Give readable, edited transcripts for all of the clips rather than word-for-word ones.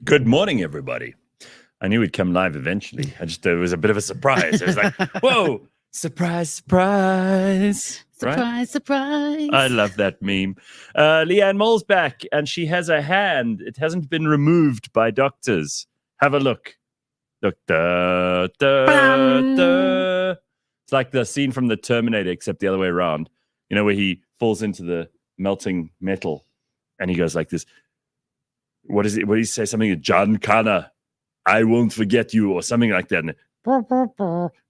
Good morning, everybody. I knew we'd come live eventually. It was a bit of a surprise. It was like, whoa, surprise, surprise. Surprise, surprise. I love that meme. Leigh-Ann Mole's back, and she has a hand. It hasn't been removed by doctors. Have a look. Look. Da, da, da. It's like the scene from the Terminator, except the other way around. You know, where he falls into the melting metal, and he goes like this. What is it? What do you say? Something like John Connor, I won't forget you, or something like that.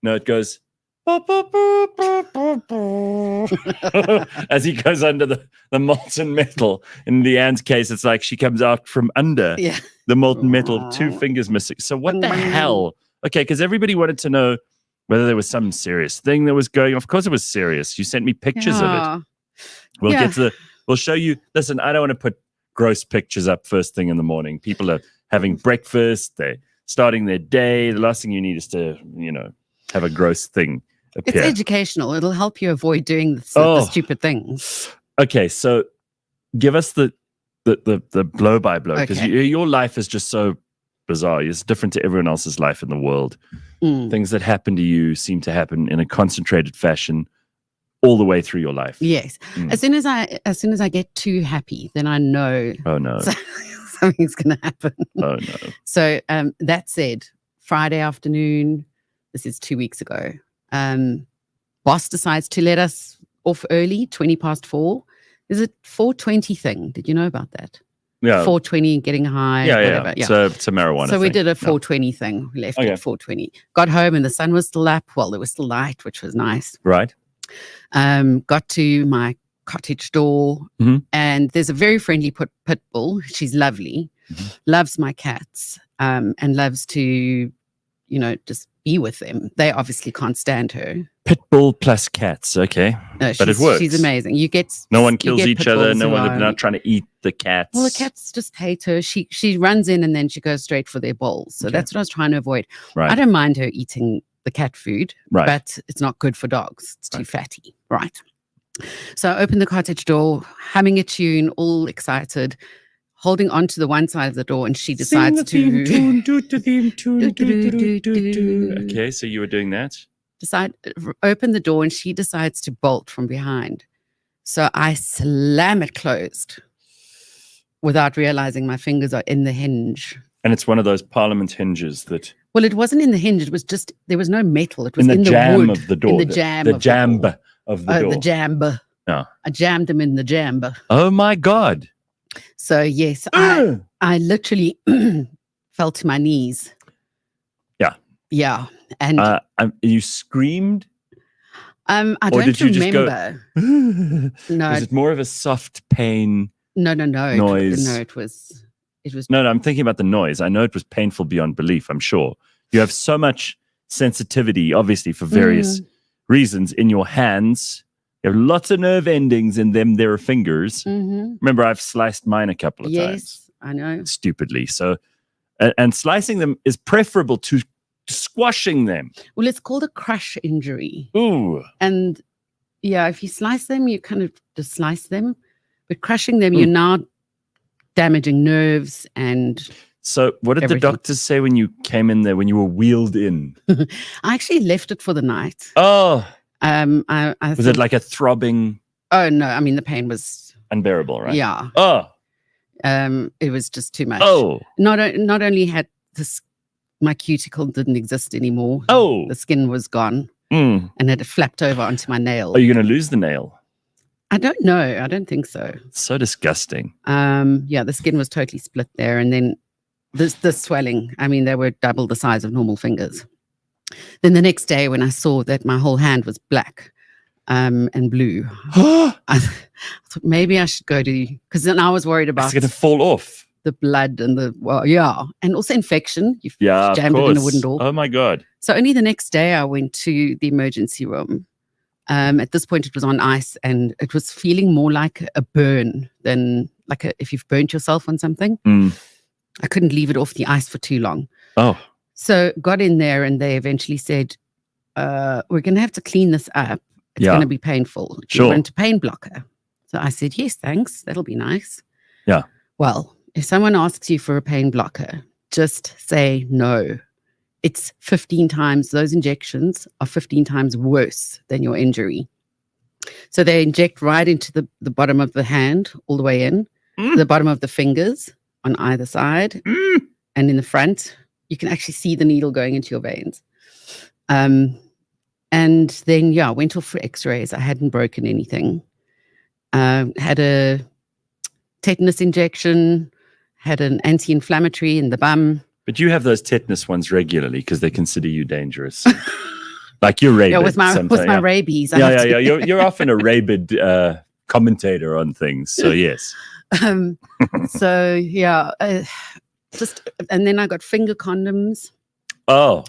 No, it goes as he goes under the molten metal. In Leigh-Ann's case, it's like she comes out from under the molten metal, 2 fingers missing. So what the hell? Okay, because everybody wanted to know whether there was some serious thing that was going on. Of course it was serious. You sent me pictures of it. We'll show you. Listen, I don't want to put gross pictures up first thing in the morning. People are having breakfast. They're starting their day. The last thing you need is to, have a gross thing appear. It's educational. It'll help you avoid doing the stupid things. Okay, so give us the blow by blow, because your life is just so bizarre. It's different to everyone else's life in the world. Things that happen to you seem to happen in a concentrated fashion all the way through your life. Yes. As soon as I get too happy, then I know. Oh no. Something's going to happen. Oh no. So that said, Friday afternoon, this is 2 weeks ago, boss decides to let us off early, 4:20. Is it 4:20 thing? Did you know about that? Yeah. 4:20, getting high. Yeah. So it's a marijuana So we thing. did a 4:20 thing. We left at 4:20. Got home and the sun was still up. Well, it was still light, which was nice. Right. Got to my cottage door, and there's a very friendly pit bull. She's lovely, loves my cats, and loves to, just be with them. They obviously can't stand her. Pit bull plus cats, okay. No, but it works. She's amazing. No one kills each other. No one, they're not trying to eat the cats. Well, the cats just hate her. She runs in and then she goes straight for their bowls. So that's what I was trying to avoid. Right. I don't mind her eating the cat food, right, but it's not good for dogs. It's too fatty. Right. So I opened the cottage door, humming a tune, all excited, holding on to the one side of the door, and she decides to theme tune. Okay, so you were doing that? Open the door, and she decides to bolt from behind. So I slam it closed without realizing my fingers are in the hinge. And it's one of those Parliament hinges that... Well, it wasn't in the hinge. It was just, there was no metal. It was in the jamb wood. Of the door. In the jamb the of jamb the door. Of the door. The jamb. No. I jammed him in the jamb. Oh, my God. So, yes, I literally fell to my knees. Yeah. Yeah. And you screamed? I don't remember. No. Was it more of a soft pain noise? No, it was. No, I'm thinking about the noise. I know it was painful beyond belief, I'm sure. You have so much sensitivity, obviously, for various reasons in your hands. You have lots of nerve endings in them. There are fingers. Remember, I've sliced mine a couple of times. Yes, I know. Stupidly. So, and slicing them is preferable to squashing them. Well, it's called a crush injury. Ooh. And yeah, if you slice them, you kind of just slice them. But crushing them, you're now damaging nerves and... So what did the doctors say when you came in there, when you were wheeled in? I actually left it for the night. Oh. Was it like a throbbing? Oh, no. I mean, the pain was... unbearable, right? Yeah. Oh. It was just too much. Oh. Not only had this... my cuticle didn't exist anymore. Oh. The skin was gone. And it flapped over onto my nail. Are you going to lose the nail? I don't know. I don't think so. So disgusting. Yeah, the skin was totally split there. And then the swelling, I mean, they were double the size of normal fingers. Then the next day when I saw that my whole hand was black and blue, I thought maybe I should go to, because then I was worried about... It's going to fall off. The blood and and also infection. You've jammed it in a wooden door. Oh my God. So only the next day I went to the emergency room. At this point it was on ice and it was feeling more like a burn than like if you've burnt yourself on something. I couldn't leave it off the ice for too long. Oh. So got in there and they eventually said, we're going to have to clean this up. It's going to be painful. Sure. You want a pain blocker? So I said, yes, thanks. That'll be nice. Yeah. Well, if someone asks you for a pain blocker, just say no. It's 15 times, those injections are 15 times worse than your injury. So they inject right into the bottom of the hand, all the way in, the bottom of the fingers on either side, and in the front. You can actually see the needle going into your veins. And then, went off for x-rays. I hadn't broken anything. Had a tetanus injection, had an anti-inflammatory in the bum. But you have those tetanus ones regularly because they consider you dangerous. Like you're rabid. With my rabies. You're often a rabid commentator on things. So yes. And then I got finger condoms. Oh,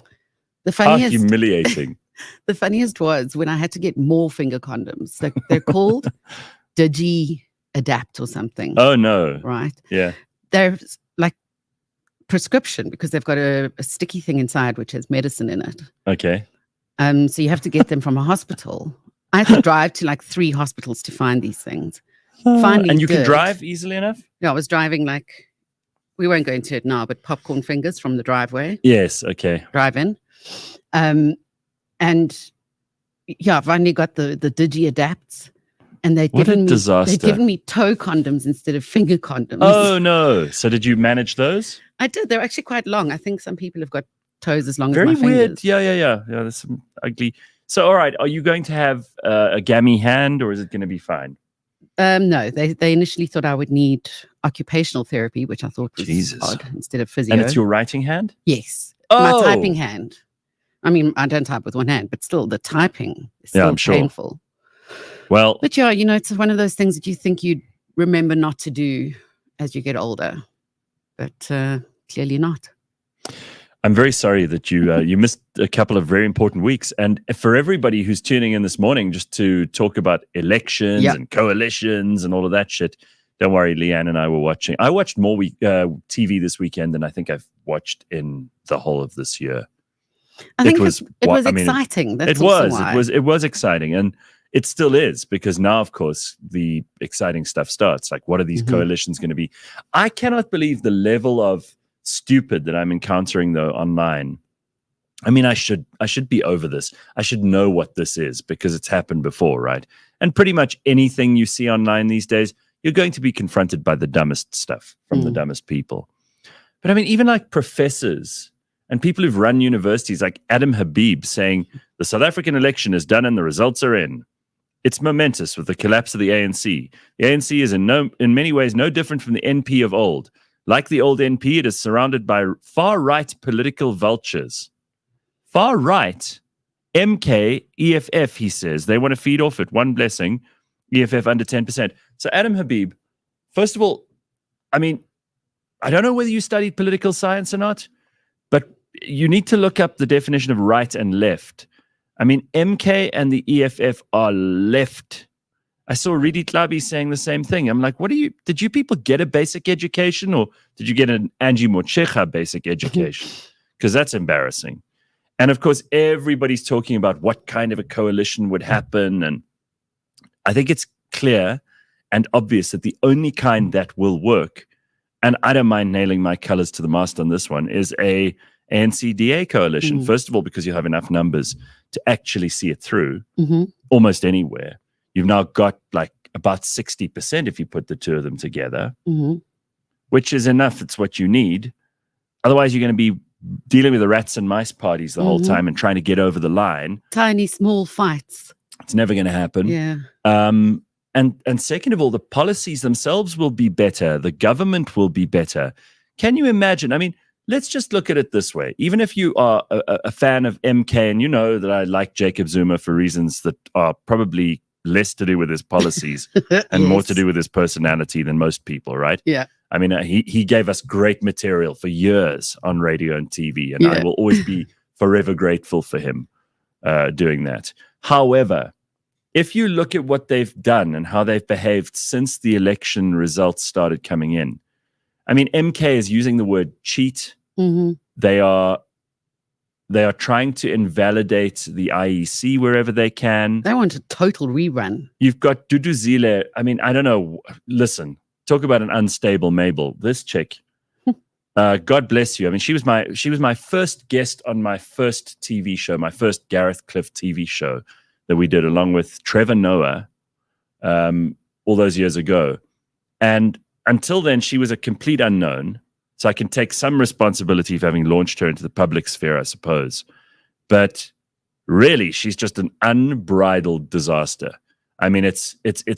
the funniest, how humiliating. The funniest was when I had to get more finger condoms. They're called Digi Adapt or something. Oh no. Right. Yeah. They're like prescription because they've got a sticky thing inside which has medicine in it. Okay. So you have to get them from a hospital. I had to drive to like 3 hospitals to find these things. Finally, and you can drive easily enough? Yeah, I was driving we won't go into it now, but popcorn fingers from the driveway. Yes, okay. Drive in. And I've finally got the Digi Adapts. And they'd given me toe condoms instead of finger condoms. Oh no. So did you manage those? I did. They're actually quite long. I think some people have got toes as long as my fingers. Very weird. Yeah. There's some ugly. So all right, are you going to have a gammy hand or is it going to be fine? No, they initially thought I would need occupational therapy, which I thought was odd, instead of physio. And it's your writing hand? Yes. My typing hand. I mean, I don't type with one hand, but still the typing is still painful. Well, but it's one of those things that you think you'd remember not to do as you get older, but clearly not. I'm very sorry that you missed a couple of very important weeks. And for everybody who's tuning in this morning just to talk about elections and coalitions and all of that shit, don't worry, Leigh-Ann and I were watching. I watched more TV this weekend than I think I've watched in the whole of this year. I think it was exciting. It was exciting. And it still is, because now, of course, the exciting stuff starts. Like, what are these coalitions going to be? I cannot believe the level of stupid that I'm encountering, though, online. I mean, I should be over this. I should know what this is because it's happened before, right? And pretty much anything you see online these days, you're going to be confronted by the dumbest stuff from the dumbest people. But I mean, even like professors and people who've run universities, like Adam Habib saying, the South African election is done and the results are in. It's momentous with the collapse of the ANC. The ANC is in many ways no different from the NP of old. Like the old NP, it is surrounded by far-right political vultures. Far-right? MK, EFF, he says. They want to feed off it. One blessing. EFF under 10%. So Adam Habib, first of all, I mean, I don't know whether you studied political science or not, but you need to look up the definition of right and left. I mean, MK and the EFF are left. I saw Ridi Tlabi saying the same thing. I'm like, did you people get a basic education, or did you get an Angie Mochecha basic education? Because that's embarrassing. And of course, everybody's talking about what kind of a coalition would happen. And I think it's clear and obvious that the only kind that will work, and I don't mind nailing my colors to the mast on this one, is a ANC-DA coalition. First of all, because you have enough numbers to actually see it through almost anywhere. You've now got like about 60% if you put the two of them together, which is enough. It's what you need. Otherwise, you're going to be dealing with the rats and mice parties the whole time and trying to get over the line. Tiny, small fights. It's never going to happen. Yeah. And second of all, the policies themselves will be better. The government will be better. Can you imagine? I mean, let's just look at it this way. Even if you are a fan of MK, and you know that I like Jacob Zuma for reasons that are probably less to do with his policies and more to do with his personality than most people, right? Yeah. I mean, he gave us great material for years on radio and TV, and I will always be forever grateful for him doing that. However, if you look at what they've done and how they've behaved since the election results started coming in, I mean, MK is using the word cheat. They are trying to invalidate the IEC wherever they can. They want a total rerun. You've got Duduzile. I mean, I don't know. Listen, talk about an unstable Mabel. This chick, God bless you. I mean, she was my first guest on my first TV show, my first Gareth Cliff TV show that we did along with Trevor Noah all those years ago. And until then, she was a complete unknown. So I can take some responsibility for having launched her into the public sphere, I suppose. But really, she's just an unbridled disaster. I mean, it's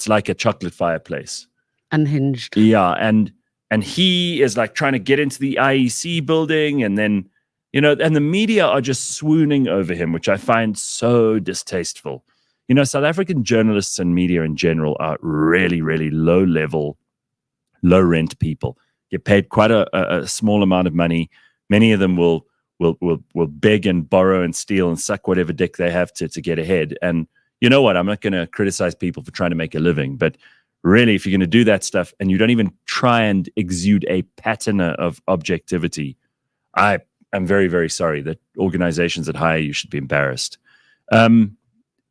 like a chocolate fireplace. Unhinged. Yeah, and he is like trying to get into the IEC building, and then, and the media are just swooning over him, which I find so distasteful. South African journalists and media in general are really, really low level, low rent people. Get paid quite a small amount of money. Many of them will beg and borrow and steal and suck whatever dick they have to get ahead. And you know what? I'm not going to criticize people for trying to make a living, but really, if you're going to do that stuff and you don't even try and exude a patina of objectivity, I am very, very sorry that organizations that hire you should be embarrassed.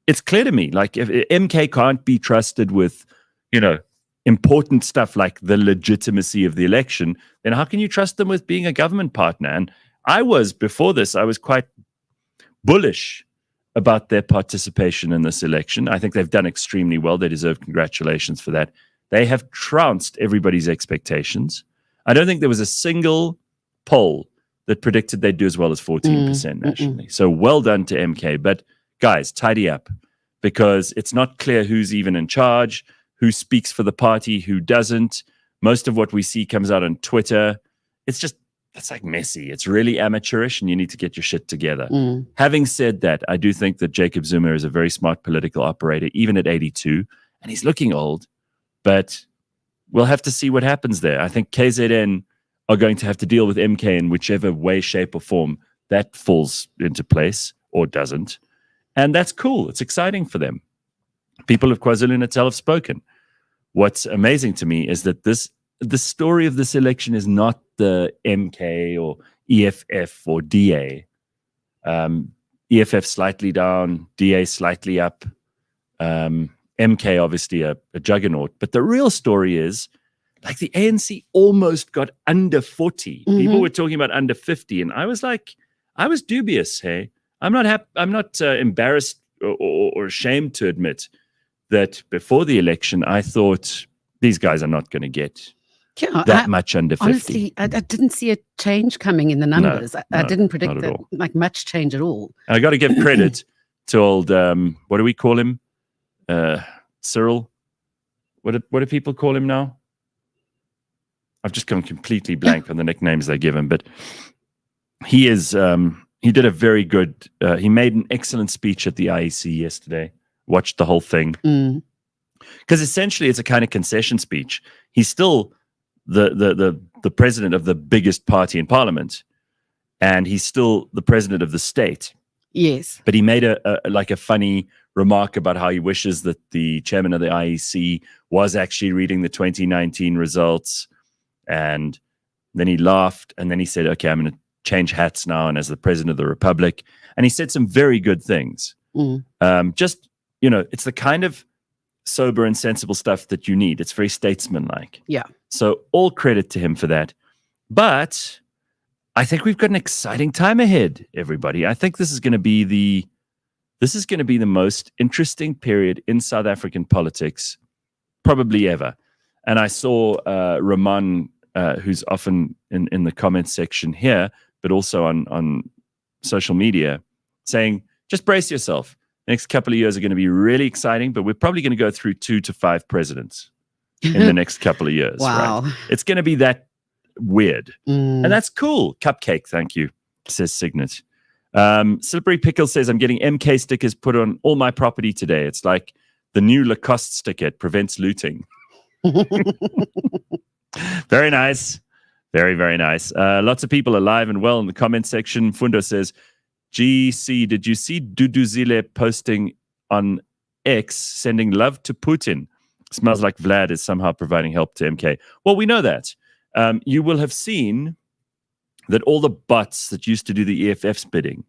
It's clear to me, like, if MK can't be trusted with, important stuff like the legitimacy of the election, then how can you trust them with being a government partner? And before this, I was quite bullish about their participation in this election. I think they've done extremely well. They deserve congratulations for that. They have trounced everybody's expectations. I don't think there was a single poll that predicted they'd do as well as 14% nationally. So well done to MK. But guys, tidy up, because it's not clear who's even in charge, who speaks for the party, who doesn't. Most of what we see comes out on Twitter. It's like messy. It's really amateurish, and you need to get your shit together. Having said that, I do think that Jacob Zuma is a very smart political operator, even at 82, and he's looking old, but we'll have to see what happens there. I think KZN are going to have to deal with MK in whichever way, shape, or form that falls into place or doesn't. And that's cool. It's exciting for them. People of KwaZulu-Natal have spoken. What's amazing to me is that the story of this election is not the MK or EFF or DA. EFF slightly down, DA slightly up, MK obviously a juggernaut. But the real story is, like, the ANC almost got under 40. People were talking about under 50, and I was dubious. Hey, I'm not embarrassed or ashamed to admit that before the election, I thought these guys are not going to get that much under 50. Honestly, I didn't see a change coming in the numbers. I didn't predict that, like, much change at all. And I got to give credit to old, what do we call him? Cyril? What do people call him now? I've just gone completely blank on the nicknames they give him, but he did a very good, he made an excellent speech at the IEC yesterday. Watched the whole thing. Because essentially it's a kind of concession speech. He's still the president of the biggest party in parliament, and he's still the president of the state. Yes. But he made a funny remark about how he wishes that the chairman of the IEC was actually reading the 2019 results. And then he laughed, and then he said, okay, I'm going to change hats now, and as the president of the republic. And he said some very good things. It's the kind of sober and sensible stuff that you need. It's very statesmanlike. Yeah. So all credit to him for that. But I think we've got an exciting time ahead, everybody. I think this is going to be the most interesting period in South African politics probably ever. And I saw Ramon, who's often in the comments section here, but also on social media, saying, just brace yourself. Next couple of years are going to be really exciting, but we're probably going to go through 2 to 5 presidents in the next couple of years. Wow. Right? It's going to be that weird. And that's cool. Cupcake, thank you, says Signet. Slippery Pickle says, I'm getting MK stickers put on all my property today. It's like the new Lacoste sticker. It prevents looting. Very nice. Very, very nice. Lots of people alive and well in the comment section. Fundo says, GC, did you see Duduzile posting on X sending love to Putin? Smells like Vlad is somehow providing help to MK. Well, we know that. You will have seen that all the bots that used to do the EFF's bidding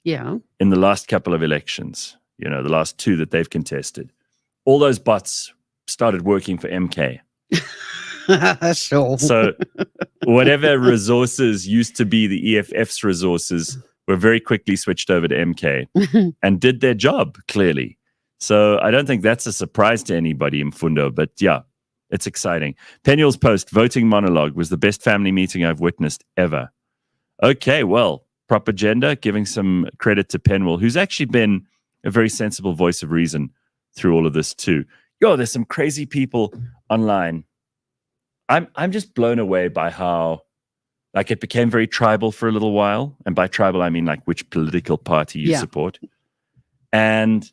in the last couple of elections, the last 2 that they've contested, all those bots started working for MK. Sure. So whatever resources used to be the EFF's resources were very quickly switched over to MK and did their job, clearly. So I don't think that's a surprise to anybody in Fundo, but yeah, it's exciting. Penuel's post, voting monologue, was the best family meeting I've witnessed ever. Okay, well, prop agenda, giving some credit to Penuel, who's actually been a very sensible voice of reason through all of this too. Yo, there's some crazy people online. I'm just blown away by how, like, it became very tribal for a little while. And by tribal, I mean like which political party you support. And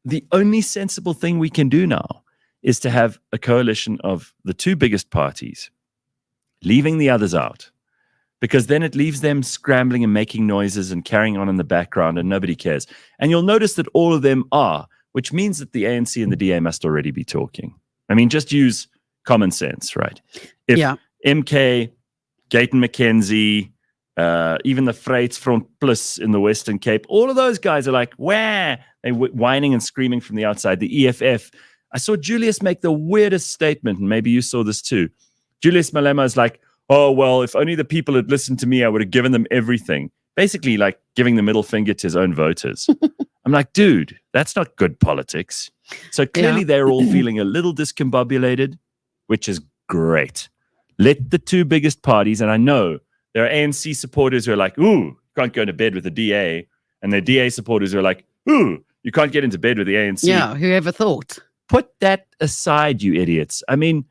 the only sensible thing we can do now is to have a coalition of the two biggest parties, leaving the others out, because then it leaves them scrambling and making noises and carrying on in the background, and nobody cares. And you'll notice that all of them are, which means that the ANC and the DA must already be talking. I mean, just use common sense, right? If MK, Gayton McKenzie, even the Vryheidsfront Plus in the Western Cape, all of those guys are like, wah, they're whining and screaming from the outside. The EFF, I saw Julius make the weirdest statement, and maybe you saw this too. Julius Malema is like, oh, well, if only the people had listened to me, I would have given them everything. Basically, like giving the middle finger to his own voters. I'm like, dude, that's not good politics. So clearly they're all feeling a little discombobulated, which is great. Let the two biggest parties, and I know there are ANC supporters who are like, ooh, you can't go to bed with the DA. And the DA supporters who are like, ooh, you can't get into bed with the ANC. Yeah, whoever thought? Put that aside, you idiots. I mean,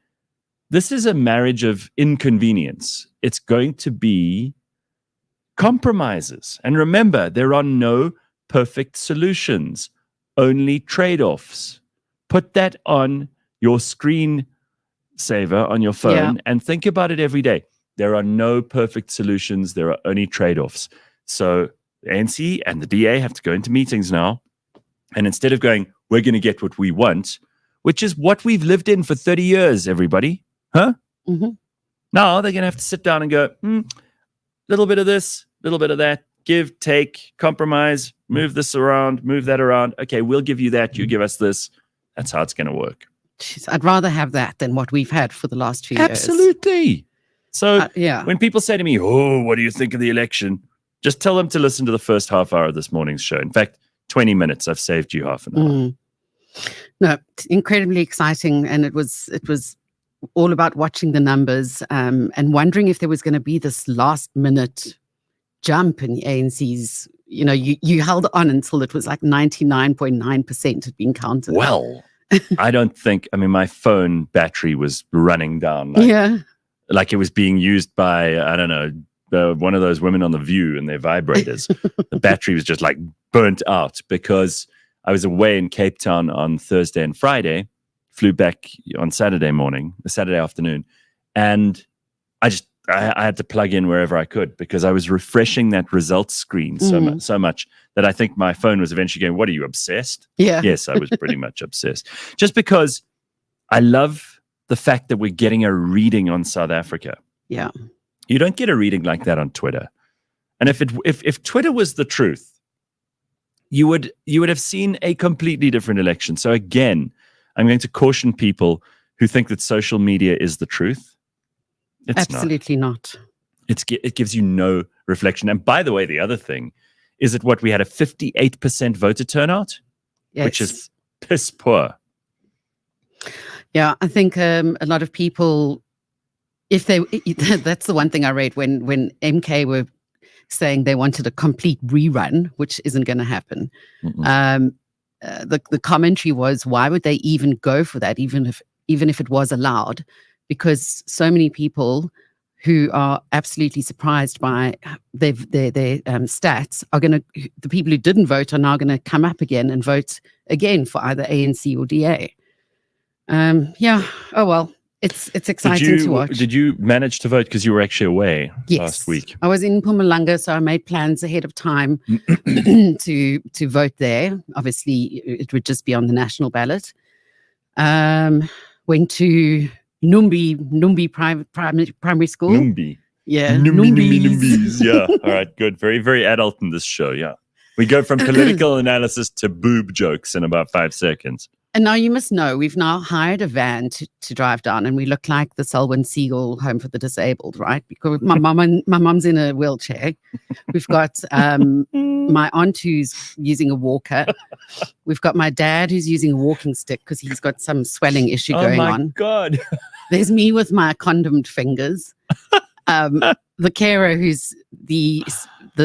this is a marriage of inconvenience. It's going to be compromises. And remember, there are no perfect solutions, only trade-offs. Put that on your screen saver on your phone and think about it every day. There are no perfect solutions. There are only trade-offs. So the ANC and the DA have to go into meetings now. And instead of going, we're going to get what we want, which is what we've lived in for 30 years, everybody. Huh? Mm-hmm. Now they're going to have to sit down and go, little bit of this, little bit of that, give, take, compromise, move this around, move that around. Okay, we'll give you that. You give us this. That's how it's going to work. Jeez, I'd rather have that than what we've had for the last few years. Absolutely. So when people say to me, oh, what do you think of the election? Just tell them to listen to the first half hour of this morning's show. In fact, 20 minutes. I've saved you half an hour. No, incredibly exciting. And it was all about watching the numbers and wondering if there was going to be this last minute jump in the ANC's. You know, you held on until it was like 99.9% had been counted. Well, I don't think, I mean, my phone battery was running down. Like it was being used by, I don't know, one of those women on The View and their vibrators. The battery was just like burnt out because I was away in Cape Town on Thursday and Friday, flew back on Saturday afternoon, and I had to plug in wherever I could because I was refreshing that results screen so much that I think my phone was eventually going, what are you, obsessed? Yeah. Yes, I was pretty much obsessed. Just because I love the fact that we're getting a reading on South Africa. Yeah. You don't get a reading like that on Twitter. And if Twitter was the truth, you would have seen a completely different election. So again, I'm going to caution people who think that social media is the truth. It's absolutely not. It gives you no reflection. And by the way, the other thing is that we had a 58% voter turnout, which is piss poor. Yeah, I think a lot of people, that's the one thing I read when MK were saying they wanted a complete rerun, which isn't going to happen. The commentary was, why would they even go for that, even if it was allowed? Because so many people who are absolutely surprised by their stats the people who didn't vote are now going to come up again and vote again for either ANC or DA. Oh well, it's exciting to watch. Did you manage to vote because you were actually away last week? I was in Mpumalanga, so I made plans ahead of time to vote there. Obviously, it would just be on the national ballot. Went to Numbi primary school. Numbi. Yeah. Numbies. Yeah. All right, good. Very, very adult in this show. Yeah. We go from political analysis to boob jokes in about 5 seconds. And now you must know, we've now hired a van to drive down, and we look like the Selwyn Seagull Home for the Disabled, right? Because my mum's in a wheelchair. We've got my aunt who's using a walker. We've got my dad who's using a walking stick because he's got some swelling issue going on. Oh my God. There's me with my condomed fingers. The carer who's the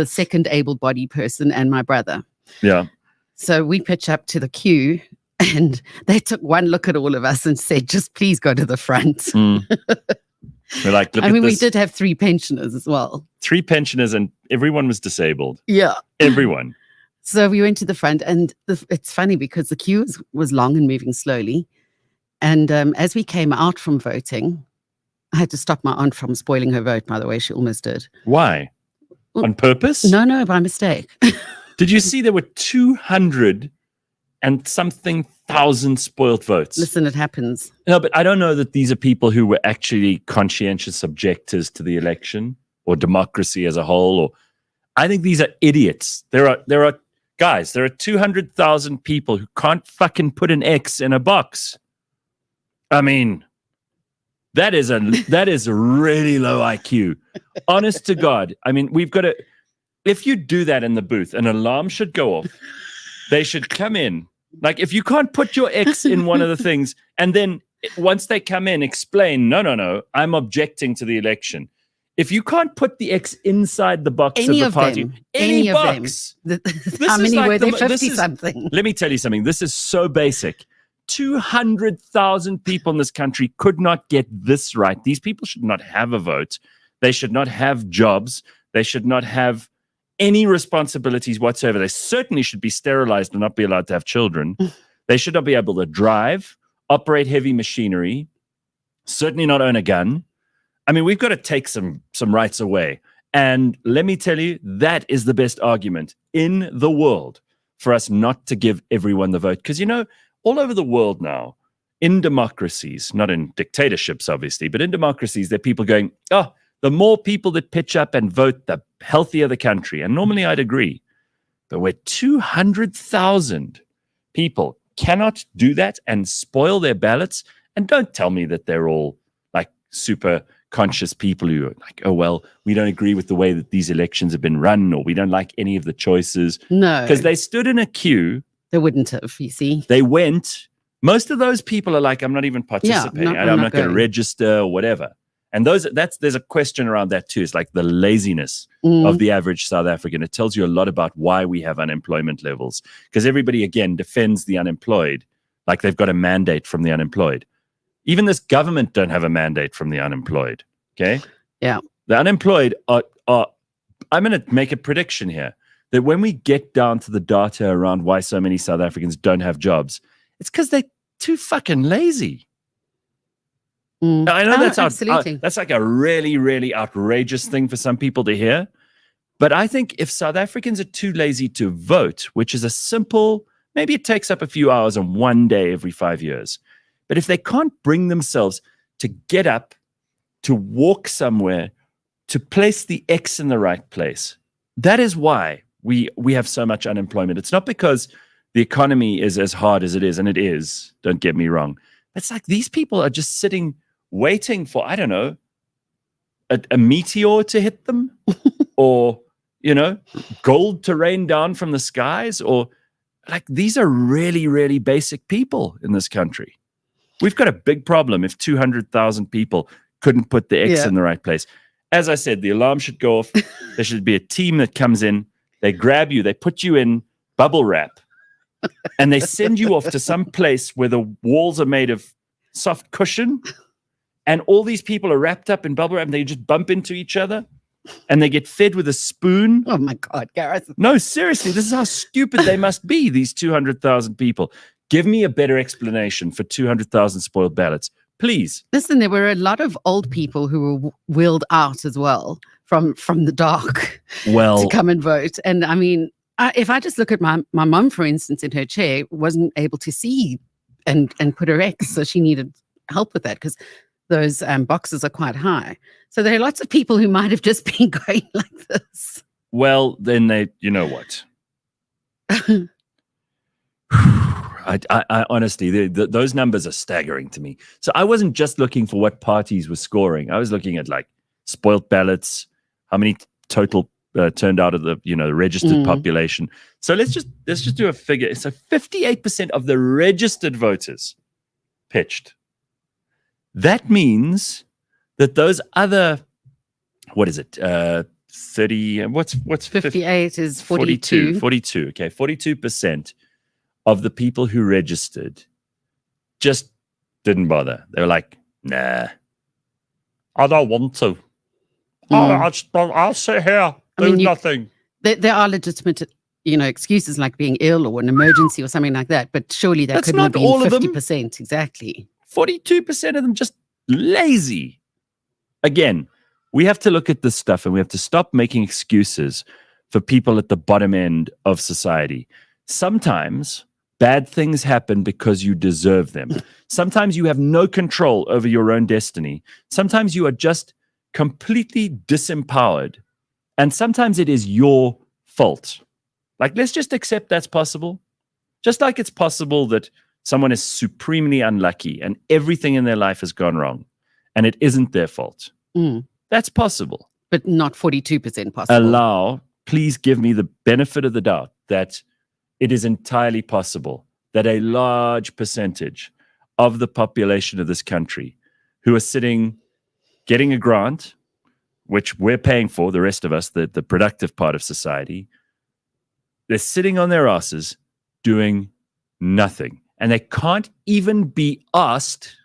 second able-bodied person, and my brother. Yeah. So we pitch up to the queue. And they took one look at all of us and said, just please go to the front. We're like, look at this. We did have 3 pensioners as well. 3 pensioners, and everyone was disabled. Yeah. Everyone. So we went to the front, and it's funny because the queue was long and moving slowly. And as we came out from voting, I had to stop my aunt from spoiling her vote, by the way. She almost did. Why? On purpose? No, by mistake. Did you see there were 200 and something thousand spoiled votes? Listen, it happens. No, but I don't know that these are people who were actually conscientious objectors to the election or democracy as a whole. Or I think these are idiots. There are 200,000 people who can't fucking put an X in a box. I mean, that is a really low IQ. Honest to God. I mean, we've got to. If you do that in the booth, an alarm should go off. They should come in. Like, if you can't put your X in one of the things, and then once they come in, explain, no, I'm objecting to the election. If you can't put the X inside the box Any of the party, any box. How many were there? 50-something. Let me tell you something. This is so basic. 200,000 people in this country could not get this right. These people should not have a vote. They should not have jobs. They should not have any responsibilities whatsoever. They certainly should be sterilized and not be allowed to have children. They should not be able to drive, operate heavy machinery, certainly not own a gun. I mean, we've got to take some rights away. And let me tell you, that is the best argument in the world for us not to give everyone the vote. Because, all over the world now, in democracies, not in dictatorships, obviously, but in democracies, there are people going, the more people that pitch up and vote, the healthier the country. And normally I'd agree. But where 200,000 people cannot do that and spoil their ballots, and don't tell me that they're all like super conscious people who are like, oh, well, we don't agree with the way that these elections have been run, or we don't like any of the choices. No. Because they stood in a queue. They wouldn't have, you see. They went. Most of those people are like, I'm not even participating. I'm not going to register or whatever. And there's a question around that too. It's like the laziness of the average South African. It tells you a lot about why we have unemployment levels. Because everybody, again, defends the unemployed like they've got a mandate from the unemployed. Even this government don't have a mandate from the unemployed. Okay? Yeah. The unemployed are I'm going to make a prediction here that when we get down to the data around why so many South Africans don't have jobs, it's because they're too fucking lazy. I know that's like a really, really outrageous thing for some people to hear. But I think if South Africans are too lazy to vote, which is a simple, maybe it takes up a few hours and one day every 5 years. But if they can't bring themselves to get up, to walk somewhere, to place the X in the right place, that is why we have so much unemployment. It's not because the economy is as hard as it is, and it is, don't get me wrong. It's like these people are just sitting waiting for, I don't know, a meteor to hit them or, gold to rain down from the skies, or like these are really, really basic people in this country. We've got a big problem if 200,000 people couldn't put the X in the right place. As I said, the alarm should go off. There should be a team that comes in. They grab you. They put you in bubble wrap and they send you off to some place where the walls are made of soft cushion. And all these people are wrapped up in bubble wrap and they just bump into each other and they get fed with a spoon. Oh my God, Gareth. No, seriously, this is how stupid they must be, these 200,000 people. Give me a better explanation for 200,000 spoiled ballots, please. Listen, there were a lot of old people who were wheeled out as well from the dark to come and vote. And I mean, if I just look at my mum, for instance, in her chair, wasn't able to see and put her X, so she needed help with that because those boxes are quite high. So there are lots of people who might have just been going like this. Well, then you know what? I honestly, those numbers are staggering to me. So I wasn't just looking for what parties were scoring. I was looking at like spoilt ballots, how many total turned out of the the registered population. So let's just do a figure. So 58% of the registered voters pitched. That means that those other, what is it? 30. What's 58 is 42. 42. Okay, 42% of the people who registered just didn't bother. They were like, nah, I don't want to. I'll sit here, do nothing. There are legitimate, excuses like being ill or an emergency or something like that. But surely that couldn't have been 50%. Exactly. 42% of them just lazy. Again, we have to look at this stuff and we have to stop making excuses for people at the bottom end of society. Sometimes bad things happen because you deserve them. Sometimes you have no control over your own destiny. Sometimes you are just completely disempowered. And sometimes it is your fault. Like, let's just accept that's possible. Just like it's possible that someone is supremely unlucky and everything in their life has gone wrong and it isn't their fault. That's possible. But not 42% possible. Please give me the benefit of the doubt that it is entirely possible that a large percentage of the population of this country who are sitting, getting a grant, which we're paying for, the rest of us, the productive part of society, they're sitting on their asses doing nothing. And they can't even be asked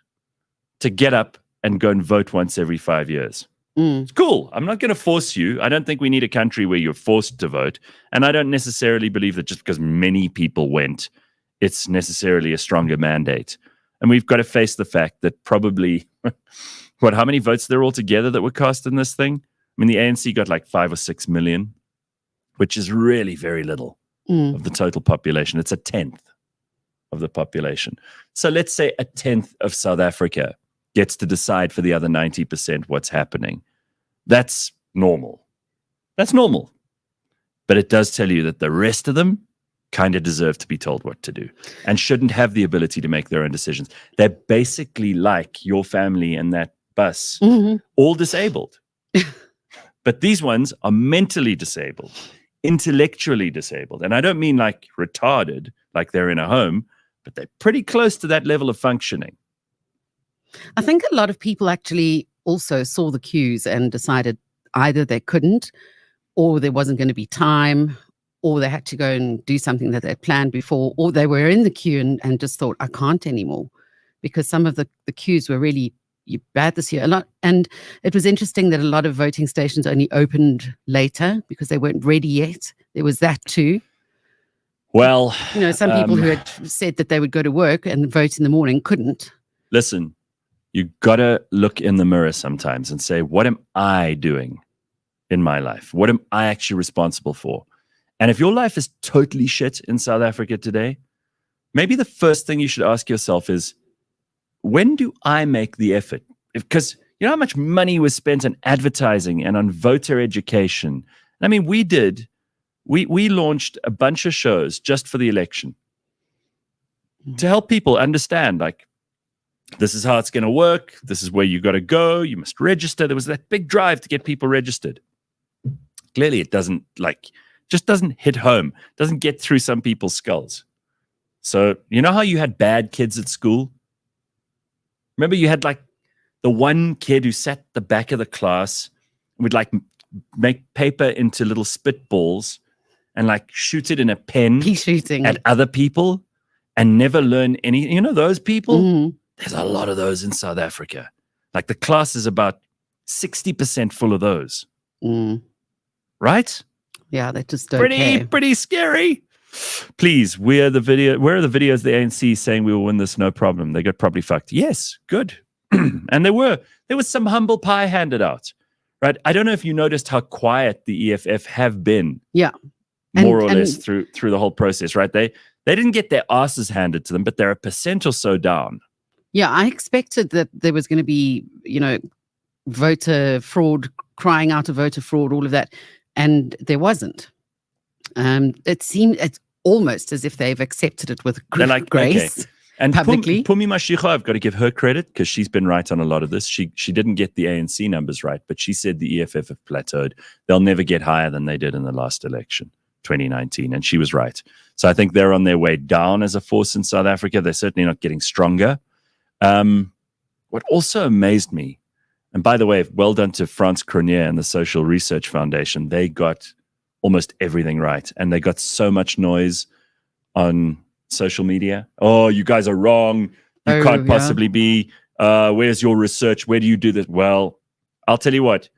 to get up and go and vote once every 5 years. It's cool. I'm not going to force you. I don't think we need a country where you're forced to vote. And I don't necessarily believe that just because many people went, it's necessarily a stronger mandate. And we've got to face the fact that probably, how many votes there all together that were cast in this thing? I mean, the ANC got like 5 or 6 million, which is really very little of the total population. It's a 10th of the population. So let's say a 10th of South Africa gets to decide for the other 90% what's happening. That's normal. That's normal. But it does tell you that the rest of them kind of deserve to be told what to do and shouldn't have the ability to make their own decisions. They're basically like your family and that bus, all disabled. But these ones are mentally disabled, intellectually disabled. And I don't mean like retarded, like they're in a home, but they're pretty close to that level of functioning. I think a lot of people actually also saw the queues and decided either they couldn't, or there wasn't going to be time, or they had to go and do something that they'd planned before, or they were in the queue and just thought, I can't anymore, because some of the queues were really bad this year. A lot, and it was interesting that a lot of voting stations only opened later because they weren't ready yet. There was that too. Well, some people who had said that they would go to work and vote in the morning couldn't. Listen, you got to look in the mirror sometimes and say, what am I doing in my life? What am I actually responsible for? And if your life is totally shit in South Africa today, maybe the first thing you should ask yourself is, when do I make the effort? Because you know how much money was spent on advertising and on voter education? I mean, we launched a bunch of shows just for the election to help people understand, like, this is how it's going to work. This is where you got to go. You must register. There was that big drive to get people registered. Clearly, it doesn't just doesn't hit home. Doesn't get through some people's skulls. So you know how you had bad kids at school? Remember, you had like the one kid who sat at the back of the class and would like make paper into little spitballs and like shoot it in a pen at other people and never learn anything. You know those people? There's a lot of those in South Africa. Like the class is about 60% full of those. Right? Yeah, they just don't care. Pretty scary. Please, where are the videos of the ANC saying we will win this no problem? They got probably fucked. Yes, good. And there was some humble pie handed out. Right? I don't know if you noticed how quiet the EFF have been. Yeah. More or less through the whole process, right? They didn't get their asses handed to them, but they're 1% or so down. Yeah, I expected that there was going to be, voter fraud, crying out of voter fraud, all of that. And there wasn't. It seemed almost as if they've accepted it with They're like, grace. Okay. And publicly. Pumi Mashiko, I've got to give her credit because she's been right on a lot of this. She didn't get the ANC numbers right, but she said the EFF have plateaued. They'll never get higher than they did in the last election, 2019, and she was right. So I think they're on their way down as a force in South Africa. They're certainly not getting stronger. What also amazed me, and by the way, well done to Frans Cronje and the Social Research Foundation. They got almost everything right, and they got so much noise on social media. Oh, you guys are wrong. You can't possibly be. Where's your research? Where do you do this? Well, I'll tell you what.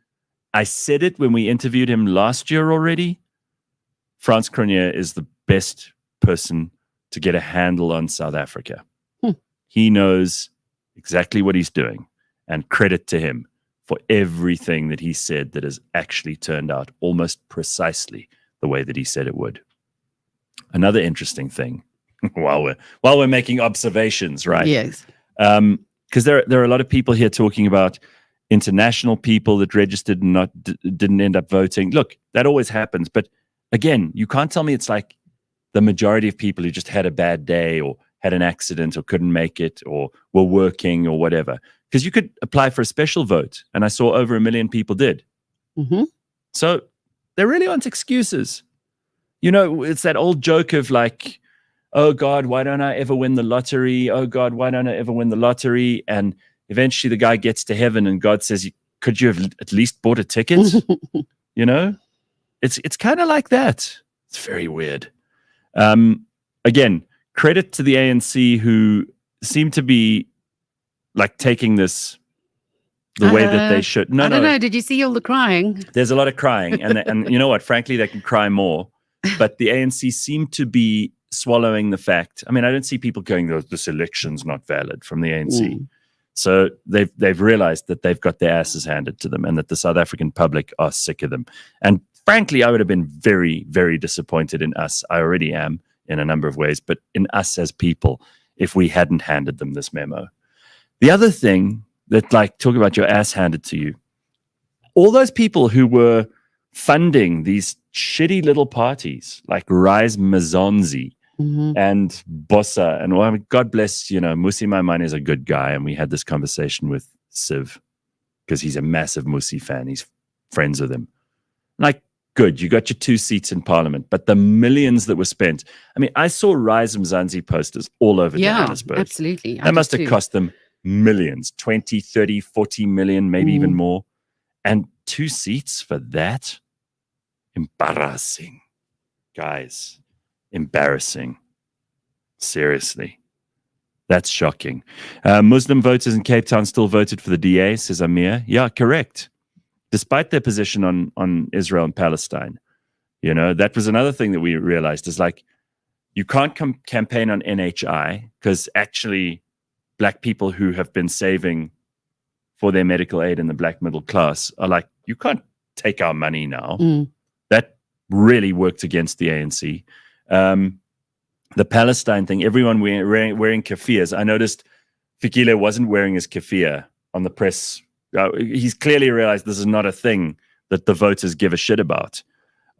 I said it when we interviewed him last year already. Frans Cronje is the best person to get a handle on South Africa. He knows exactly what he's doing, and credit to him for everything that he said that has actually turned out almost precisely the way that he said it would. Another interesting thing, while we're making observations, right? Yes. Because there are a lot of people here talking about international people that registered and didn't end up voting. Look, that always happens. But again, you can't tell me it's like the majority of people who just had a bad day or had an accident or couldn't make it or were working or whatever. Because you could apply for a special vote, and I saw over 1 million people did. Mm-hmm. So there really aren't excuses. You know, it's that old joke of like, oh God, why don't I ever win the lottery? Oh God, why don't I ever win the lottery? And eventually the guy gets to heaven and God says, could you have at least bought a ticket? You know, it's kind of like that. It's very weird. Again, credit to the ANC who seem to be like taking this the way that they should. I don't know. Did you see all the crying? There's a lot of crying. And you know what? Frankly, they can cry more. But the ANC seem to be swallowing the fact. I mean, I don't see people going, this election's not valid from the ANC. So they've realized that they've got their asses handed to them and that the South African public are sick of them. And frankly, I would have been very, very disappointed in us. I already am in a number of ways, but in us as people, if we hadn't handed them this memo. The other thing that, like, talk about your ass handed to you, all those people who were funding these shitty little parties like Rise Mzansi and Bossa, and well, I mean, God bless, you know, Musi Maimane is a good guy, and we had this conversation with Siv because he's a massive Musi fan. He's friends with him. Like, good, you got your 2 seats in Parliament, but the millions that were spent. I mean, I saw Rise Mzansi posters all over Johannesburg. Absolutely. That must have cost them millions, 20, 30, 40 million, maybe even more. And 2 seats for that? Embarrassing. Guys, embarrassing. Seriously. That's shocking. Muslim voters in Cape Town still voted for the DA, says Amir. Yeah, correct. Despite their position on Israel and Palestine. You know, that was another thing that we realized is like, you can't campaign on NHI because actually Black people who have been saving for their medical aid in the Black middle class are like, you can't take our money now. That really worked against the ANC. The Palestine thing, everyone wearing keffiyehs. I noticed Fikile wasn't wearing his keffiyeh on the press. He's clearly realized this is not a thing that the voters give a shit about.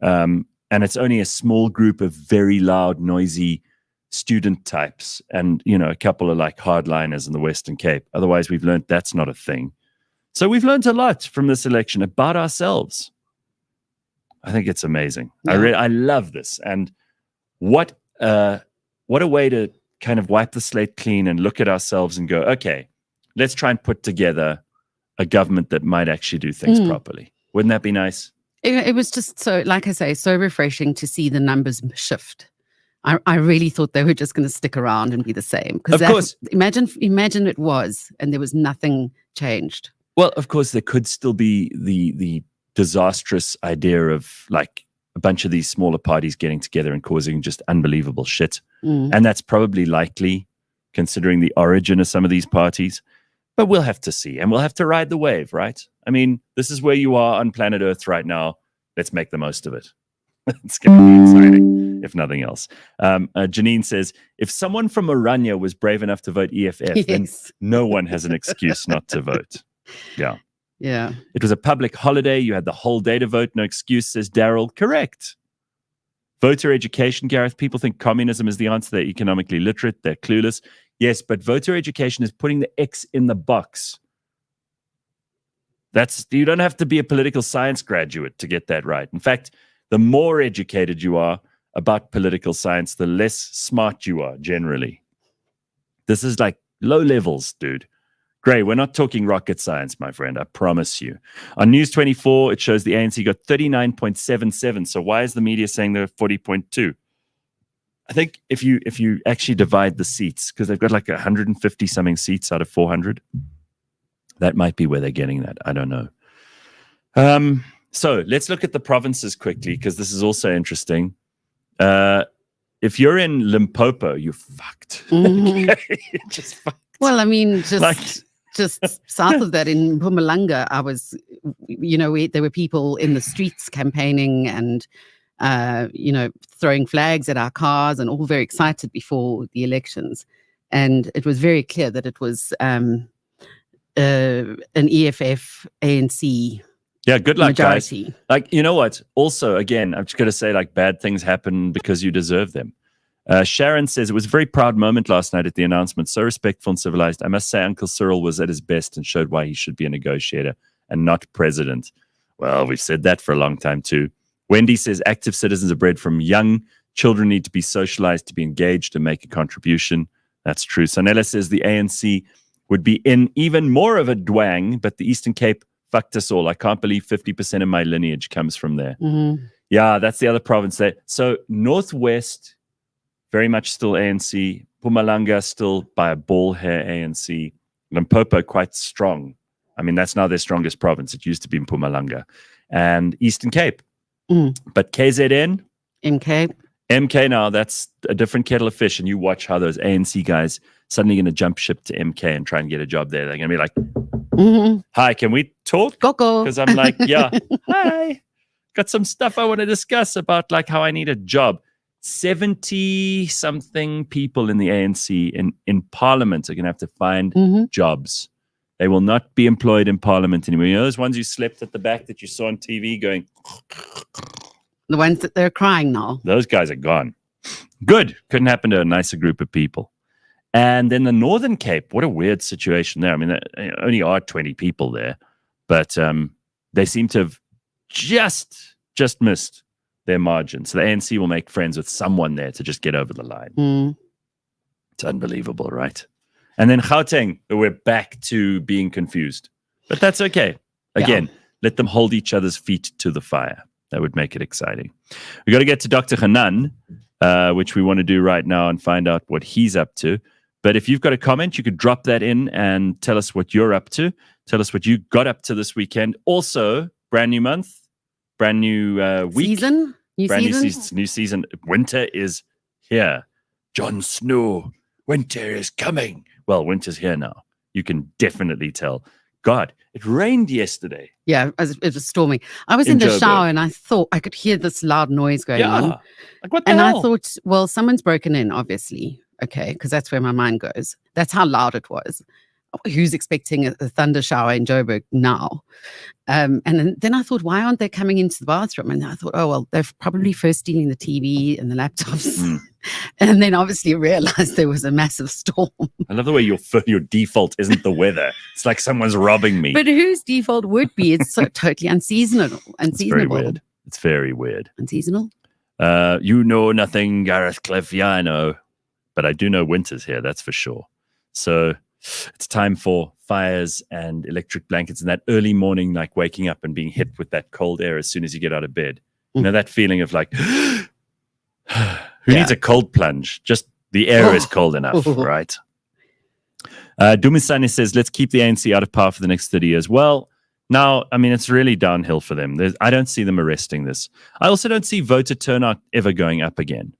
And it's only a small group of very loud, noisy student types and, you know, a couple of like hardliners in the Western Cape. Otherwise, we've learned that's not a thing. So we've learned a lot from this election about ourselves. I think it's amazing. Yeah. I love this. And what a way to kind of wipe the slate clean and look at ourselves and go, okay, let's try and put together a government that might actually do things properly. Wouldn't that be nice? It was just so, like I say, so refreshing to see the numbers shift. I really thought they were just going to stick around and be the same. Of course. Imagine it was, and there was nothing changed. Well, of course, there could still be the disastrous idea of like a bunch of these smaller parties getting together and causing just unbelievable shit. And that's probably likely considering the origin of some of these parties. But we'll have to see, and we'll have to ride the wave, right? I mean, this is where you are on planet Earth right now. Let's make the most of it. It's going to be exciting, if nothing else. Janine says, if someone from Oranje was brave enough to vote EFF, then no one has an excuse not to vote. Yeah. Yeah. It was a public holiday. You had the whole day to vote. No excuse, says Daryl. Correct. Voter education, Gareth. People think communism is the answer. They're economically literate. They're clueless. Yes, but voter education is putting the X in the box. You don't have to be a political science graduate to get that right. In fact, the more educated you are about political science, the less smart you are generally. This is like low levels, dude. Gray, we're not talking rocket science, my friend. I promise you. On News 24, it shows the ANC got 39.77. So why is the media saying they're 40.2? I think if you actually divide the seats, because they've got like 150 something seats out of 400, that might be where they're getting that. I don't know. So let's look at the provinces quickly, because this is also interesting. If you're in Limpopo, you're fucked. Mm-hmm. Okay? Just fucked. Well, I mean, just south of that in Mpumalanga, there were people in the streets campaigning and, throwing flags at our cars and all very excited before the elections. And it was very clear that it was an EFF ANC. Yeah, good luck, majority. guys. Like, you know what? Also, again, I'm just going to say, like, bad things happen because you deserve them. Sharon says, it was a very proud moment last night at the announcement. So respectful and civilized. I must say Uncle Cyril was at his best and showed why he should be a negotiator and not president. Well, we've said that for a long time too. Wendy says, active citizens are bred from young. Children need to be socialized to be engaged and make a contribution. That's true. Sanella says the ANC would be in even more of a dwang, but the Eastern Cape fucked us all. I can't believe 50% of my lineage comes from there. Mm-hmm. Yeah, that's the other province there. So Northwest, very much still ANC. Mpumalanga still by a ball hair ANC. Limpopo quite strong. I mean, that's now their strongest province. It used to be in Mpumalanga. And Eastern Cape. But KZN? MK now, that's a different kettle of fish. And you watch how those ANC guys suddenly going to jump ship to MK and try and get a job there. They're going to be like, hi, can we talk? Go. Because I'm like, yeah, hi. Got some stuff I want to discuss about like how I need a job. 70-something people in the ANC in Parliament are going to have to find jobs. They will not be employed in Parliament anymore. You know those ones you slept at the back that you saw on TV going... The ones that they're crying now. Those guys are gone. Good. Couldn't happen to a nicer group of people. And then the Northern Cape, what a weird there. I mean, there only are 20 people there, but they seem to have just missed their margin. So the ANC will make friends with someone there to just get over the line. It's unbelievable, right? And then Gauteng, we're back to being confused. But that's okay. Again, let them hold each other's feet to the fire. That would make it exciting. We got to get to Dr. Hanan, which we want to do right now and find out what he's up to. But if you've got a comment, you could drop that in and tell us what you're up to. Tell us what you got up to this weekend. Also, brand new month, brand new week. New season. Winter is here. Jon Snow, winter is coming. Well, winter's here now. You can definitely tell. God, it rained yesterday. Yeah, it was storming. I was in the shower and I thought I could hear this loud noise going on. Like, what the hell? I thought, well, someone's broken in, obviously. Okay, because that's where my mind goes. That's how loud it was. Who's expecting a thunder shower in Joburg now? And then I thought, why aren't they coming into the bathroom? And I thought, oh, well, they're probably first stealing the TV and the laptops. And then obviously realized there was a massive storm. I love the way your default isn't the weather. It's like someone's robbing me. But whose default would be? It's so totally unseasonable. It's very weird. It's very weird. Unseasonal? You know nothing, Gareth Cliff. Yeah, I know. But I do know winter's here, that's for sure. So it's time for fires and electric blankets and that early morning, like waking up and being hit with that cold air as soon as you get out of bed. You know, that feeling of like, who needs a cold plunge? Just the air is cold enough, right? Dumisani says, let's keep the ANC out of power for the next 30 years. Well, now, I mean, it's really downhill for them. I don't see them arresting this. I also don't see voter turnout ever going up again.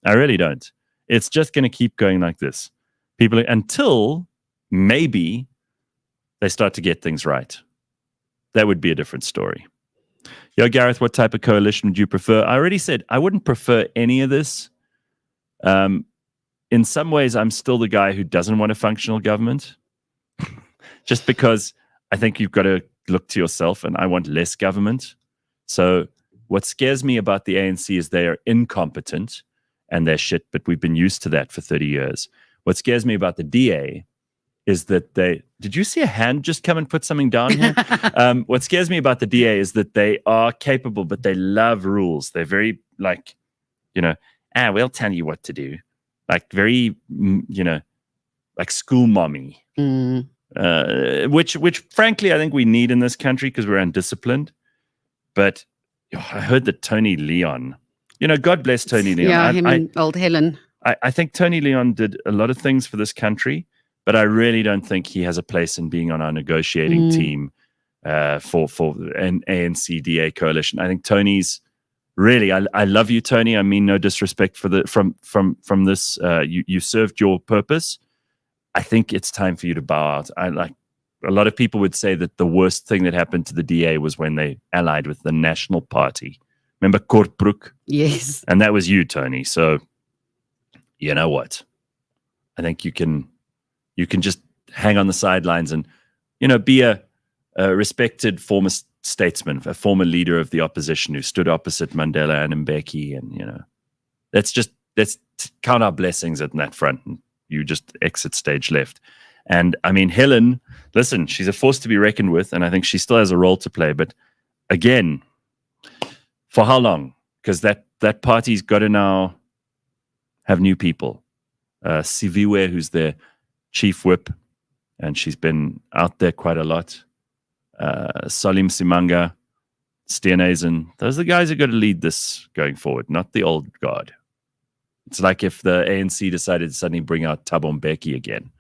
I really don't. It's just going to keep going like this. People, until maybe they start to get things right. That would be a different story. Yo, Gareth, what type of coalition would you prefer? I already said I wouldn't prefer any of this. In some ways, I'm still the guy who doesn't want a functional government. Just because I think you've got to look to yourself, and I want less government. So what scares me about the ANC is they are incompetent and they're shit, but we've been used to that for 30 years. What scares me about the DA is that did you see a hand just come and put something down here? What scares me about the DA is that they are capable, but they love rules. They're very like, we'll tell you what to do. Like very, like school mommy, which frankly, I think we need in this country because we're undisciplined. But I heard that Tony Leigh-Ann, God bless Tony Leigh-Ann. Yeah, him and old Helen. I think Tony Leigh-Ann did a lot of things for this country, but I really don't think he has a place in being on our negotiating team for an ANC-DA coalition. I think Tony's really, I love you, Tony. I mean no disrespect from this. You served your purpose. I think it's time for you to bow out. A lot of people would say that the worst thing that happened to the DA was when they allied with the National Party. Remember Kortbroek? Yes. And that was you, Tony. So, you know what? I think you can just hang on the sidelines and, be a respected former statesman, a former leader of the opposition who stood opposite Mandela and Mbeki. And, let's count our blessings at that front. And you just exit stage left. And I mean, Helen, listen, she's a force to be reckoned with, and I think she still has a role to play. But again, for how long? Because that party's got to now have new people. Siviwe, who's their chief whip, and she's been out there quite a lot. Salim Simanga, Steenhuisen, those are the guys who got to lead this going forward, not the old guard. It's like if the ANC decided to suddenly bring out Thabo Mbeki again.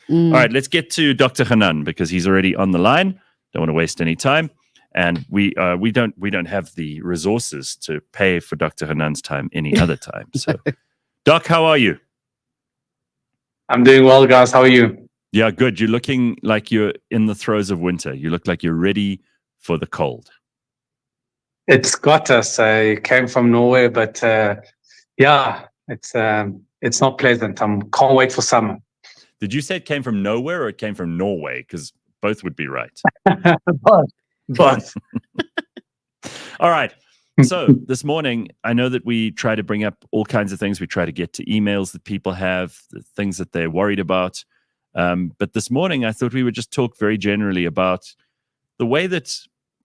All right, let's get to Dr. Hanan because he's already on the line. Don't want to waste any time, and we don't have the resources to pay for Dr. Hanan's time any other time. So, Doc, how are you? I'm doing well, guys. How are you? Yeah, good. You're looking like you're in the throes of winter. You look like you're ready for the cold. It's got us. I came from Norway, but yeah, it's not pleasant. Can't wait for summer. Did you say it came from nowhere or it came from Norway? Because both would be right. Both. All right. So this morning, I know that we try to bring up all kinds of things. We try to get to emails that people have, the things that they're worried about. But this morning, I thought we would just talk very generally about the way that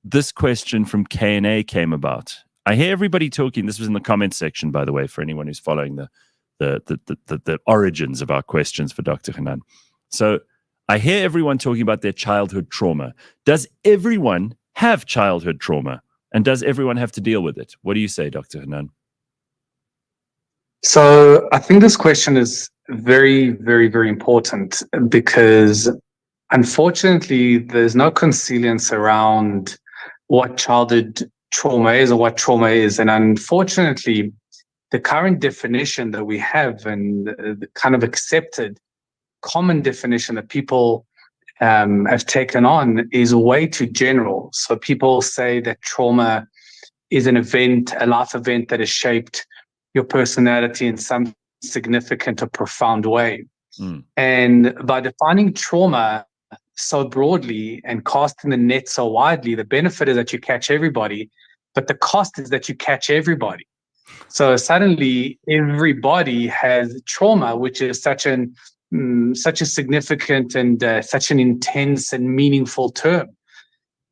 this question from K&A came about. I hear everybody talking. This was in the comments section, by the way, for anyone who's following the origins of our questions for Dr. Hanan. So I hear everyone talking about their childhood trauma. Does everyone have childhood trauma? And does everyone have to deal with it? What do you say, Dr. Hanan? So I think this question is very, very, very important because unfortunately, there's no consilience around what childhood trauma is or what trauma is. And unfortunately, the current definition that we have and the kind of accepted common definition that people have taken on is way too general. So people say that trauma is an event, a life event that has shaped your personality in some significant or profound way. And by defining trauma so broadly and casting the net so widely, the benefit is that you catch everybody, but the cost is that you catch everybody. So suddenly everybody has trauma, which is such a significant and such an intense and meaningful term.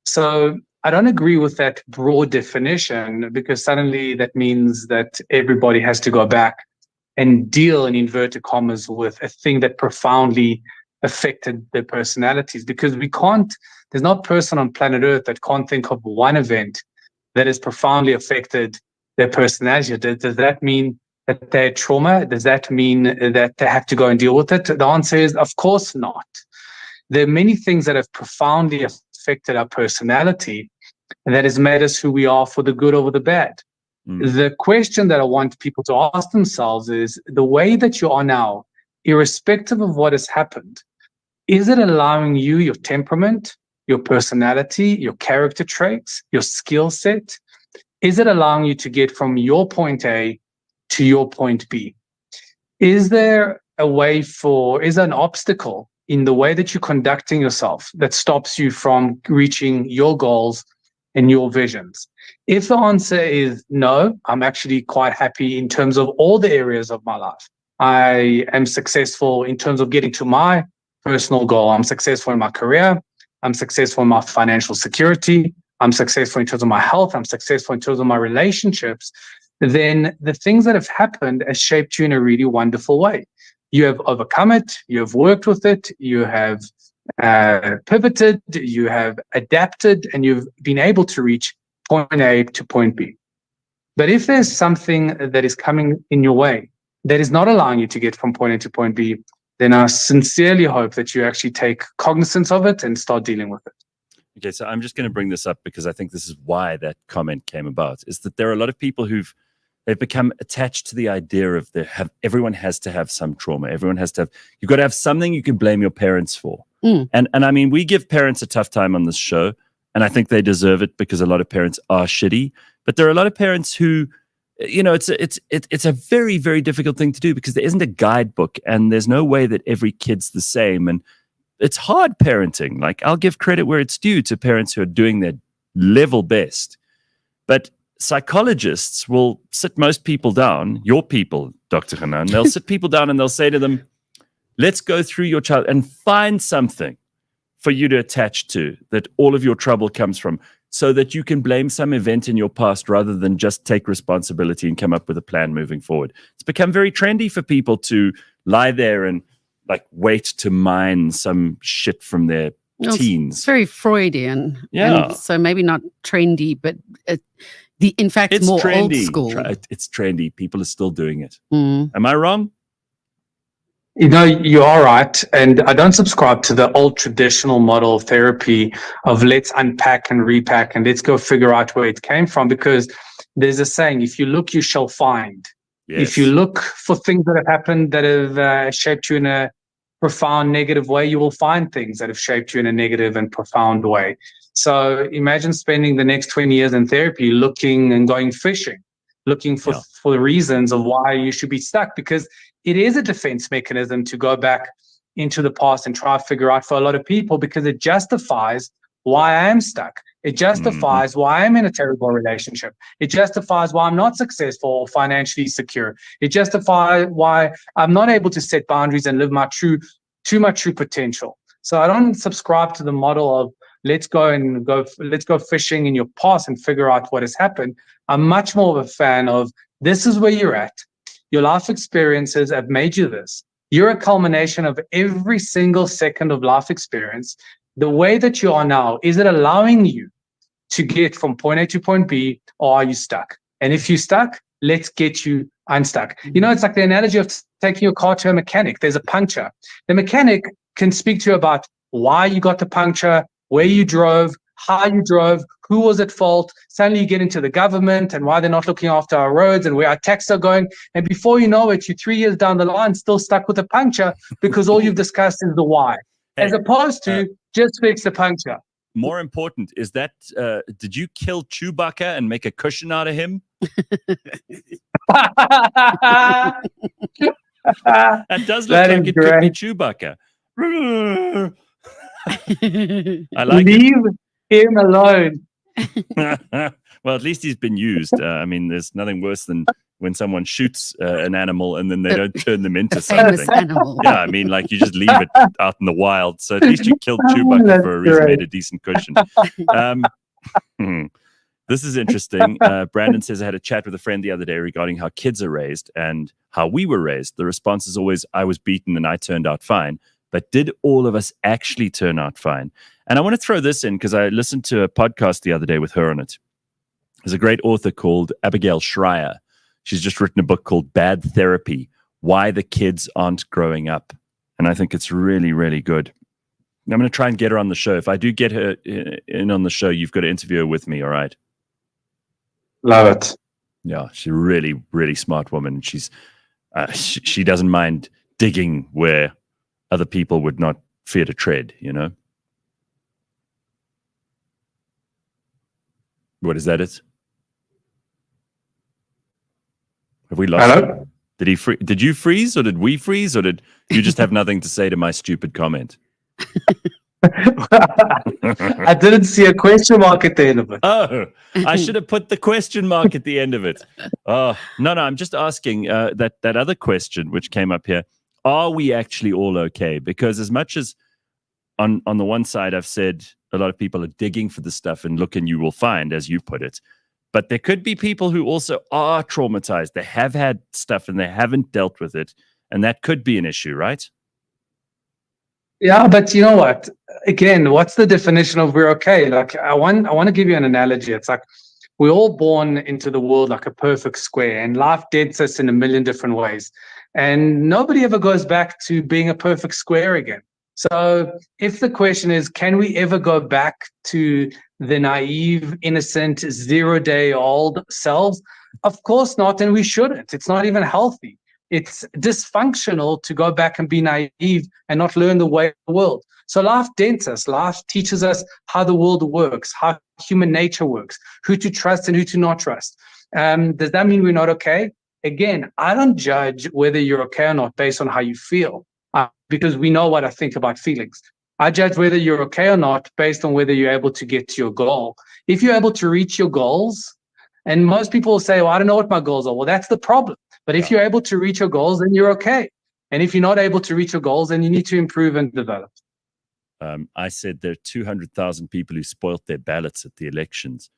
So I don't agree with that broad definition because suddenly that means that everybody has to go back and deal in inverted commas with a thing that profoundly affected their personalities, because there's no person on planet Earth that can't think of one event that has profoundly affected their personality. Does that mean that they had trauma? Does that mean that they have to go and deal with it? The answer is, of course not. There are many things that have profoundly affected our personality and that has made us who we are, for the good or the bad. The question that I want people to ask themselves is, the way that you are now, irrespective of what has happened, is it allowing you, your temperament, your personality, your character traits, your skill set, is it allowing you to get from your point A to your point B? Is there an obstacle in the way that you're conducting yourself that stops you from reaching your goals and your visions? If the answer is no, I'm actually quite happy in terms of all the areas of my life. I am successful in terms of getting to my personal goal. I'm successful in my career. I'm successful in my financial security. I'm successful in terms of my health. I'm successful in terms of my relationships. Then the things that have happened has shaped you in a really wonderful way. You have overcome it. You have worked with it. You have pivoted. You have adapted, and you've been able to reach point A to point B. But if there's something that is coming in your way that is not allowing you to get from point A to point B, then I sincerely hope that you actually take cognizance of it and start dealing with it. Okay, so I'm just going to bring this up because I think this is why that comment came about, is that there are a lot of people they've become attached to the idea of everyone has to have some trauma. Everyone has to have, you've got to have something you can blame your parents for. And I mean, we give parents a tough time on this show, and I think they deserve it because a lot of parents are shitty. But there are a lot of parents who, it's a very, very difficult thing to do because there isn't a guidebook and there's no way that every kid's the same. And it's hard parenting. Like, I'll give credit where it's due to parents who are doing their level best. But psychologists will sit most people down, your people, Dr. Hanan, they'll sit people down and they'll say to them, let's go through your child and find something for you to attach to that all of your trouble comes from, so that you can blame some event in your past rather than just take responsibility and come up with a plan moving forward. It's become very trendy for people to lie there and like wait to mine some shit from their teens. It's very Freudian. Yeah. And so maybe not trendy, but in fact, it's more trendy. old school. It's trendy. People are still doing it. Am I wrong? You know, you are right. And I don't subscribe to the old traditional model of therapy of let's unpack and repack and let's go figure out where it came from, because there's a saying, if you look, you shall find. Yes. If you look for things that have happened that have shaped you in a profound negative way, you will find things that have shaped you in a negative and profound way. So imagine spending the next 20 years in therapy looking and going fishing, looking for reasons of why you should be stuck, because it is a defense mechanism to go back into the past and try to figure out for a lot of people, because it justifies why I am stuck. It justifies why I'm in a terrible relationship. It justifies why I'm not successful or financially secure. It justifies why I'm not able to set boundaries and live my true potential. So I don't subscribe to the model of let's go fishing in your past and figure out what has happened. I'm much more of a fan of this is where you're at. Your life experiences have made you this. You're a culmination of every single second of life experience. The way that you are now, is it allowing you to get from point A to point B, or are you stuck? And if you're stuck, let's get you unstuck. You know, it's like the analogy of taking your car to a mechanic. There's a puncture. The mechanic can speak to you about why you got the puncture, where you drove, how you drove, who was at fault. Suddenly you get into the government and why they're not looking after our roads and where our taxes are going. And before you know it, you're 3 years down the line still stuck with a puncture because all you've discussed is the why, as opposed to just fix the puncture. More important is that, did you kill Chewbacca and make a cushion out of him? That does look That like it great. could be Chewbacca. I like Leave him alone. Well, at least he's been used. I mean, there's nothing worse than when someone shoots an animal and then they don't turn them into something. Animal. Yeah, I mean, like you just leave it out in the wild. So at least you killed Chewbacca for a reason, made a decent cushion. This is interesting. Brandon says, I had a chat with a friend the other day regarding how kids are raised and how we were raised. The response is always, I was beaten and I turned out fine. But did all of us actually turn out fine? And I want to throw this in because I listened to a podcast the other day with her on it. There's a great author called Abigail Schreier. She's just written a book called Bad Therapy, Why the Kids Aren't Growing Up. And I think it's really, really good. I'm going to try and get her on the show. If I do get her in on the show, you've got to interview her with me, all right? Love it. Yeah, she's a really, really smart woman. She's she doesn't mind digging where other people would not fear to tread, you know? What is that? Have we lost Hello? him? Did you freeze or did we freeze or did you just have nothing to say to my stupid comment? I didn't see a question mark at the end of it. Oh, I should have put the question mark at the end of it. Oh, no, I'm just asking that other question which came up here. Are we actually all okay? Because as much as on the one side, I've said a lot of people are digging for the stuff and look and you will find, as you put it. But there could be people who also are traumatized. They have had stuff and they haven't dealt with it. And that could be an issue, right? Yeah, but you know what? Again, what's the definition of we're okay? Like I want to give you an analogy. It's like we're all born into the world like a perfect square, and life dents us in a million different ways. And nobody ever goes back to being a perfect square again. So if the question is, can we ever go back to the naive, innocent, 0-day-old selves? Of course not, and we shouldn't. It's not even healthy. It's dysfunctional to go back and be naive and not learn the way of the world. So life dents us. Life teaches us how the world works, how human nature works, who to trust and who to not trust. Does that mean we're not okay? Again, I don't judge whether you're okay or not based on how you feel, because we know what I think about feelings. I judge whether you're okay or not based on whether you're able to get to your goal. If you're able to reach your goals, and most people will say, well, I don't know what my goals are. Well, that's the problem. But if you're able to reach your goals, then you're okay. And if you're not able to reach your goals, then you need to improve and develop. I said there are 200,000 people who spoilt their ballots at the elections.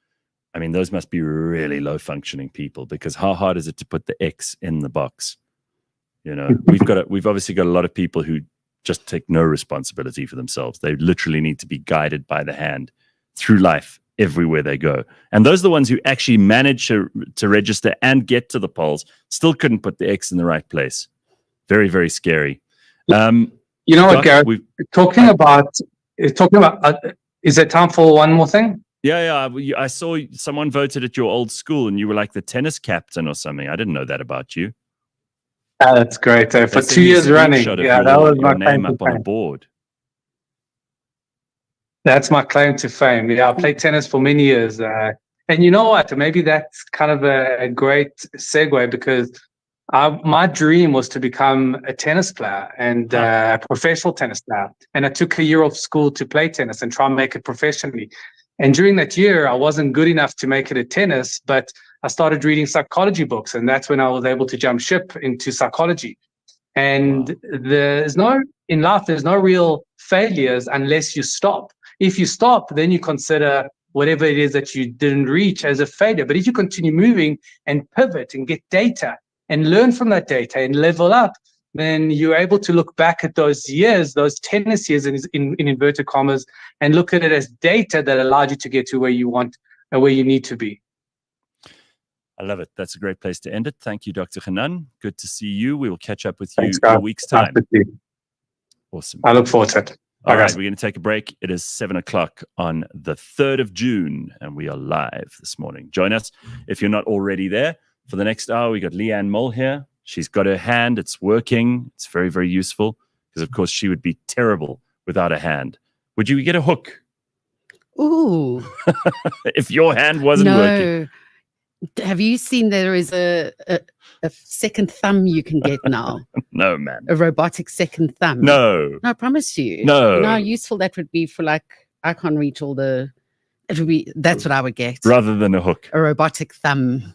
I mean, those must be really low-functioning people, because how hard is it to put the X in the box? You know, we've obviously got a lot of people who just take no responsibility for themselves. They literally need to be guided by the hand through life everywhere they go. And those are the ones who actually manage to register and get to the polls, still couldn't put the X in the right place. Very, very scary. You know what, Gareth? Talking about, is there time for one more thing? Yeah. I saw someone voted at your old school and you were like the tennis captain or something. I didn't know that about you. That's great. For 2 years running. Yeah, that was my name up on a board. That's my claim to fame. Yeah, I played tennis for many years. And you know what? Maybe that's kind of a great segue, because my dream was to become a tennis player and a professional tennis player. And I took a year off school to play tennis and try and make it professionally. And during that year, I wasn't good enough to make it at tennis, but I started reading psychology books. And that's when I was able to jump ship into psychology. And in life, there's no real failures unless you stop. If you stop, then you consider whatever it is that you didn't reach as a failure. But if you continue moving and pivot and get data and learn from that data and level up, then you're able to look back at those years, those tennis years in inverted commas, and look at it as data that allowed you to get to where you want and where you need to be. I love it. That's a great place to end it. Thank you, Dr. Hanan. Good to see you. We will catch up with you in a week's time. Awesome. I look forward to it. All right, we're going to take a break. It is 7:00 on the 3rd of June, and we are live this morning. Join us if you're not already there. For the next hour, we got Leigh-Ann Mole here. She's got her hand. It's working. It's very, very useful, because, of course, she would be terrible without a hand. Would you get a hook? Ooh. If your hand wasn't working. Have you seen there is a second thumb you can get now? No, man. A robotic second thumb. No. No, I promise you. No. You know how useful that would be for, like, I can't reach all the... That's what I would get. Rather than a hook. A robotic thumb.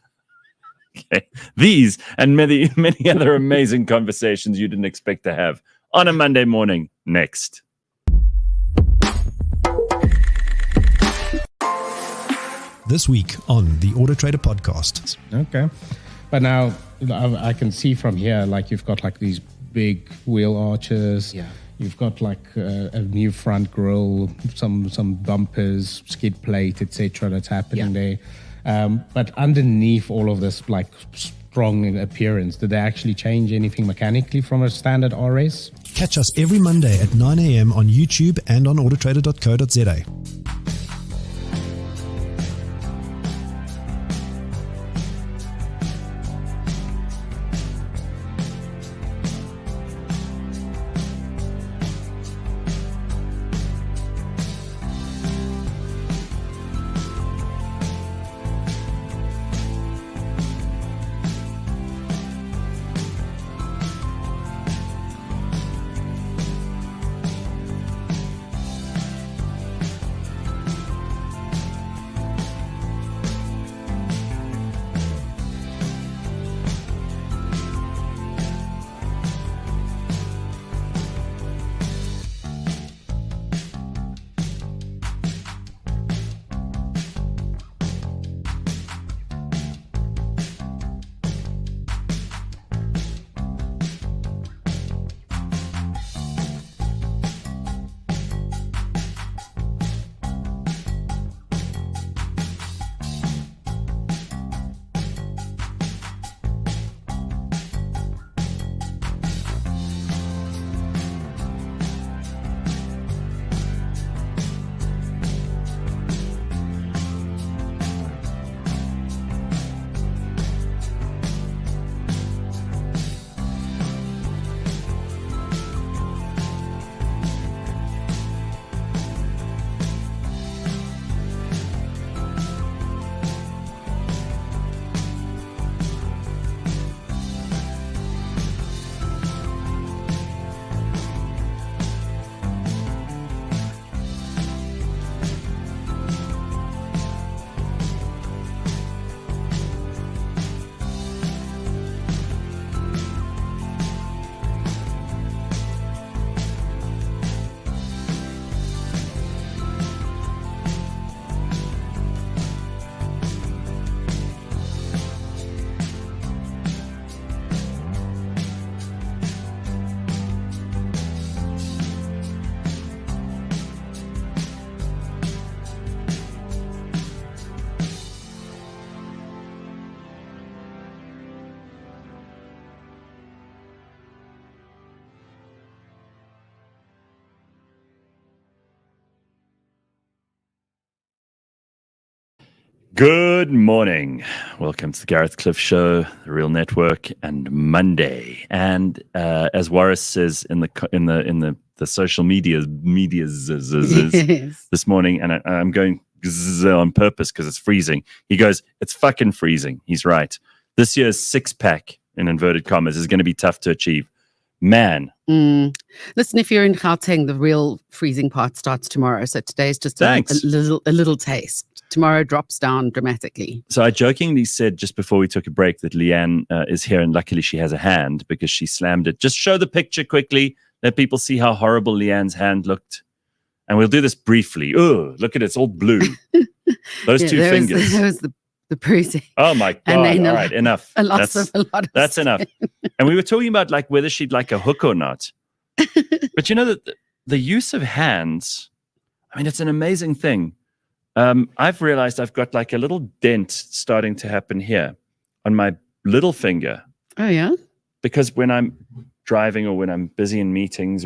Okay. These and many, many other amazing conversations you didn't expect to have on a Monday morning next. This week on the Auto Trader podcast. Okay. But now I can see from here, like, you've got like these big wheel arches. Yeah. You've got like a new front grille, some bumpers, skid plate, etc. that's happening there. But underneath all of this, like, strong appearance, did they actually change anything mechanically from a standard RS? Catch us every Monday at 9 a.m. on YouTube and on autotrader.co.za. Good morning. Welcome to the Gareth Cliff Show, the Real Network, and Monday. And as Warris says in the social medias Yes. this morning, and I'm going on purpose because it's freezing. He goes, "It's fucking freezing." He's right. This year's 6-pack in inverted commas is going to be tough to achieve. Man. Listen, if you're in Gauteng, the real freezing part starts tomorrow. So today's just a little taste. Tomorrow drops down dramatically. So I jokingly said just before we took a break that Leigh-Ann is here, and luckily she has a hand because she slammed it. Just show the picture quickly. Let people see how horrible Leigh-Ann's hand looked. And we'll do this briefly. Oh, look at it. It's all blue. Those two fingers. There was the bruising. Oh, my God. All right, enough. That's enough. And we were talking about like whether she'd like a hook or not. But you know that the use of hands, I mean, it's an amazing thing. I've realized I've got like a little dent starting to happen here on my little finger. Oh, yeah? Because when I'm driving or when I'm busy in meetings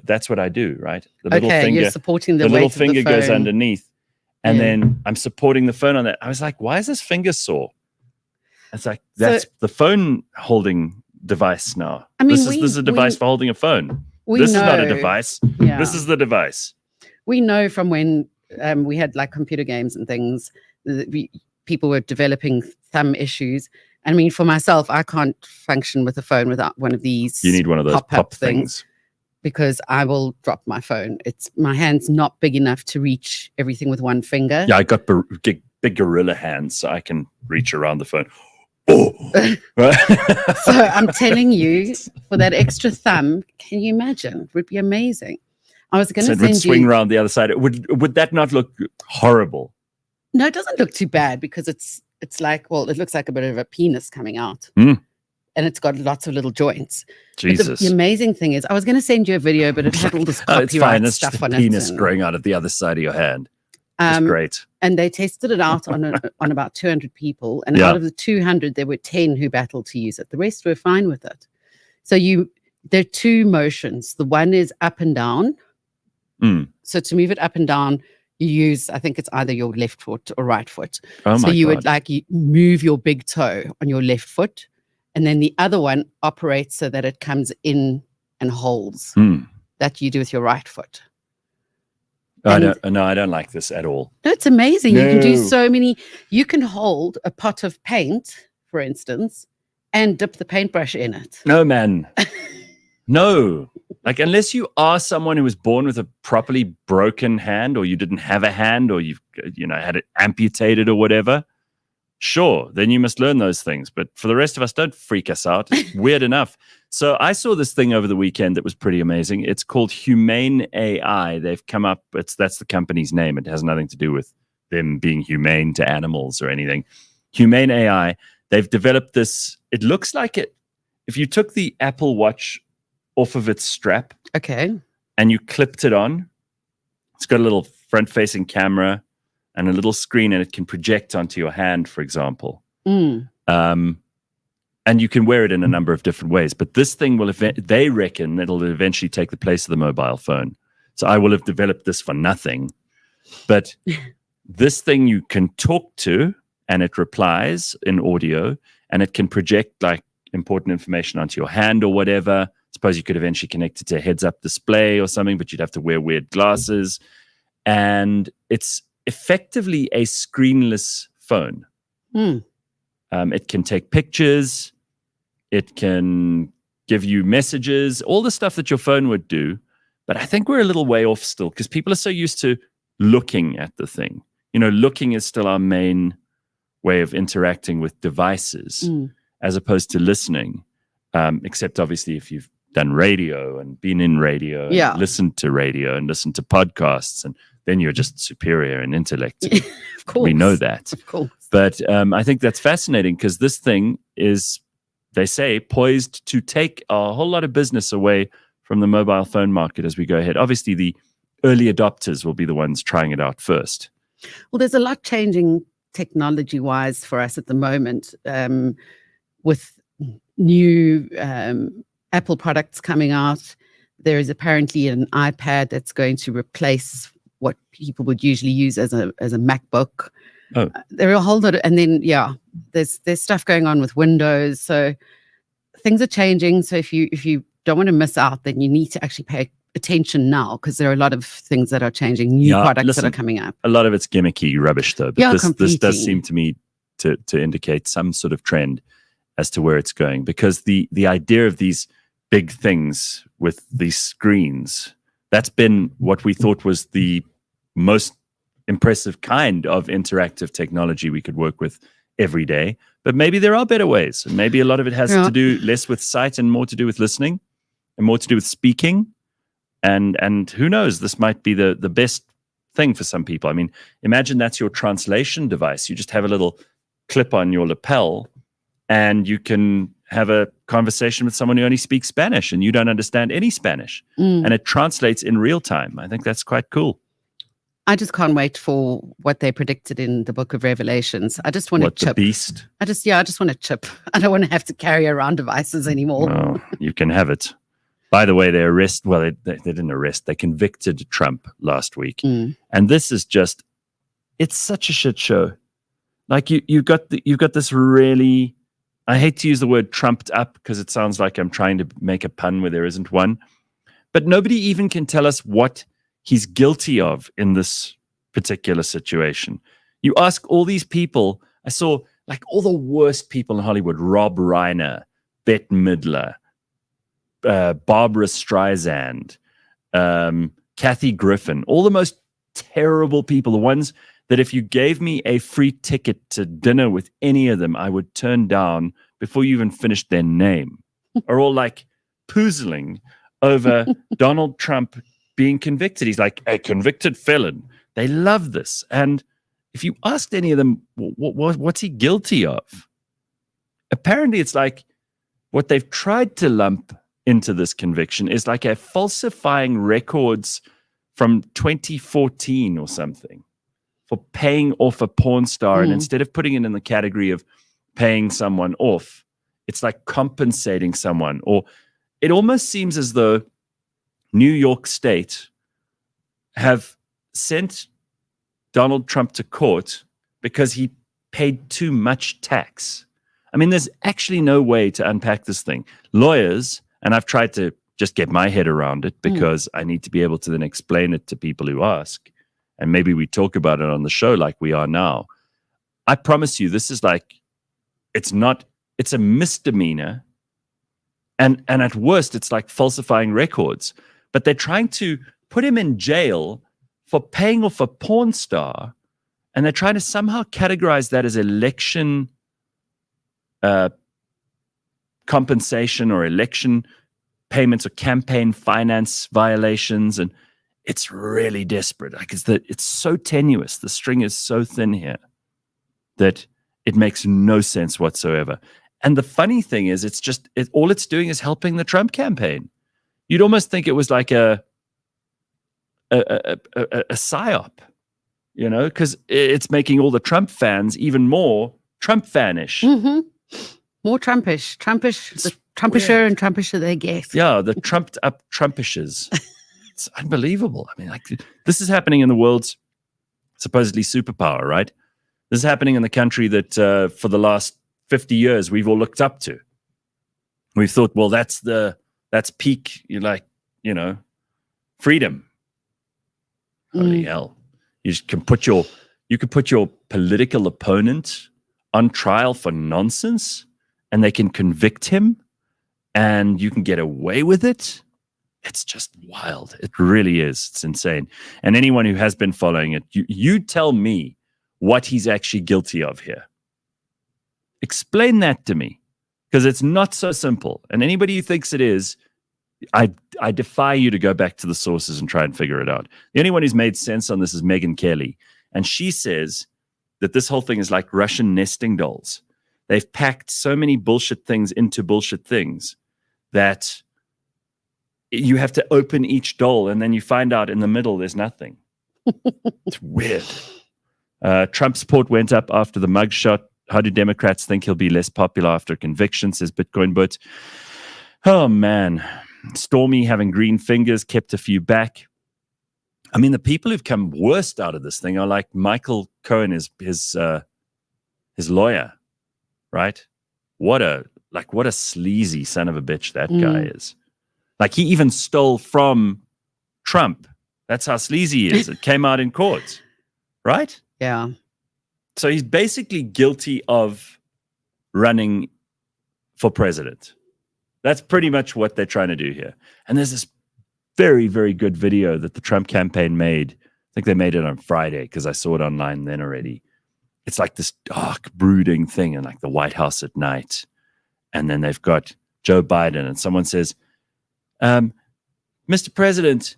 that's what I do, right? The little finger, you're supporting the little weight finger of the phone. goes underneath. And then I'm supporting the phone on that. I was like, why is this finger sore? It's like, that's the phone holding device now. I mean, this is a device for holding a phone. This is not a device. Yeah. This is the device. We know from when we had like computer games and things, people were developing thumb issues. I mean, for myself, I can't function with a phone without one of these. You need one of those pop things. Because I will drop my phone. My hand's not big enough to reach everything with one finger. Yeah, I got big gorilla hands, so I can reach around the phone. Oh, So I'm telling you, for that extra thumb, can you imagine? It would be amazing. I was going to send you. Swing around the other side. Would that not look horrible? No, it doesn't look too bad because it's like, well, it looks like a bit of a penis coming out. And it's got lots of little joints. Jesus. The amazing thing is, I was going to send you a video, but it had all this copyright stuff on it. Penis growing out of the other side of your hand. It's great. And they tested it out on about 200 people. And out of the 200, there were 10 who battled to use it. The rest were fine with it. So there are two motions. The one is up and down. So to move it up and down, you use, I think it's either your left foot or right foot. Oh so my you God. would like move your big toe on your left foot. And then the other one operates so that it comes in and holds. That you do with your right foot. I don't like this at all. No, it's amazing. No. You can do so many. You can hold a pot of paint, for instance, and dip the paintbrush in it. No, man. No. Like, unless you are someone who was born with a properly broken hand, or you didn't have a hand, or you've had it amputated or whatever, sure, then you must learn those things. But for the rest of us, don't freak us out. It's weird enough. So I saw this thing over the weekend that was pretty amazing. It's called Humane AI. They've come up, that's the company's name. It has nothing to do with them being humane to animals or anything. Humane AI, they've developed this. It looks like if you took the Apple Watch off of its strap, okay, and you clipped it on, it's got a little front-facing camera and a little screen, and it can project onto your hand, for example. And you can wear it in a number of different ways. But this thing they reckon it'll eventually take the place of the mobile phone. So I will have developed this for nothing. But this thing you can talk to, and it replies in audio, and it can project like important information onto your hand or whatever. Suppose you could eventually connect it to a heads-up display or something, but you'd have to wear weird glasses. And it's effectively a screenless phone. It can take pictures. It can give you messages, all the stuff that your phone would do. But I think we're a little way off still because people are so used to looking at the thing. Looking is still our main way of interacting with devices as opposed to listening, except obviously if you've done radio and been in radio and listened to radio and listened to podcasts, and then you're just superior in intellect. Of course. We know that. Of course. But I think that's fascinating because this thing is, they say, poised to take a whole lot of business away from the mobile phone market as we go ahead. Obviously, the early adopters will be the ones trying it out first. Well, there's a lot changing technology-wise for us at the moment with new Apple products coming out. There is apparently an iPad that's going to replace what people would usually use as a MacBook. Oh. There are a whole lot of, and then there's stuff going on with Windows. So things are changing. So if you don't want to miss out, then you need to actually pay attention now, because there are a lot of things that are changing, new products that are coming up. A lot of it's gimmicky rubbish though, but this does seem to me to indicate some sort of trend as to where it's going, because the idea of these big things with these screens, that's been what we thought was the most impressive kind of interactive technology we could work with every day. But maybe there are better ways, and maybe a lot of it has to do less with sight and more to do with listening and more to do with speaking. And who knows, this might be the best thing for some people. I mean, imagine that's your translation device. You just have a little clip on your lapel, and you can have a conversation with someone who only speaks Spanish and you don't understand any Spanish. And it translates in real time. I think that's quite cool. I just can't wait for what they predicted in the book of Revelations. I just want a chip. The beast? I just want a chip. I don't want to have to carry around devices anymore. Oh, you can have it. By the way, they didn't arrest, they convicted Trump last week. And this is just, it's such a shit show. Like you've got this really, I hate to use the word trumped up because it sounds like I'm trying to make a pun where there isn't one, but nobody even can tell us what he's guilty of in this particular situation. You ask all these people, I saw like all the worst people in Hollywood, Rob Reiner, Bette Midler, Barbara Streisand, Kathy Griffin, all the most terrible people, the ones that if you gave me a free ticket to dinner with any of them, I would turn down before you even finished their name, are all like poozling over Donald Trump being convicted. He's like a convicted felon. They love this. And if you asked any of them, what's he guilty of? Apparently it's like what they've tried to lump into this conviction is like a falsifying records from 2014 or something for paying off a porn star. And instead of putting it in the category of paying someone off, it's like compensating someone. Or it almost seems as though New York State have sent Donald Trump to court because he paid too much tax. I mean, there's actually no way to unpack this thing. Lawyers, and I've tried to just get my head around it because I need to be able to then explain it to people who ask. And maybe we talk about it on the show like we are now. I promise you, this is like, it's a misdemeanor. And at worst, it's like falsifying records. But they're trying to put him in jail for paying off a porn star. And they're trying to somehow categorize that as election compensation or election payments or campaign finance violations. And it's really desperate. Like it's so tenuous. The string is so thin here that it makes no sense whatsoever. And the funny thing is, all it's doing is helping the Trump campaign. You'd almost think it was like a psyop, you know, because it's making all the Trump fans even more Trump fanish. More Trumpish. The Trumpisher and Trumpisher they get. Yeah, the trumped up Trumpishes. It's unbelievable. I mean, like this is happening in the world's supposedly superpower, right? This is happening in the country that for the last 50 years we've all looked up to. We've thought, well, that's peak, freedom. Holy hell! You could put your political opponent on trial for nonsense, and they can convict him, and you can get away with it. It's just wild. It really is. It's insane. And anyone who has been following it, you tell me what he's actually guilty of here. Explain that to me, because it's not so simple. And anybody who thinks it is, I defy you to go back to the sources and try and figure it out. The only one who's made sense on this is Megyn Kelly. And she says that this whole thing is like Russian nesting dolls. They've packed so many bullshit things into bullshit things that you have to open each doll and then you find out in the middle there's nothing. It's weird. Trump's support went up after the mugshot. How do Democrats think he'll be less popular after conviction, says Bitcoin But. Oh, man. Stormy having green fingers kept a few back. I mean, the people who've come worst out of this thing are like Michael Cohen, his lawyer, right? What a sleazy son of a bitch that guy is. Like, he even stole from Trump. That's how sleazy he is. It came out in court, right? Yeah. So he's basically guilty of running for president. That's pretty much what they're trying to do here. And there's this very, very good video that the Trump campaign made. I think they made it on Friday because I saw it online then already. It's like this dark, brooding thing in like the White House at night. And then they've got Joe Biden, and someone says, Mr. President,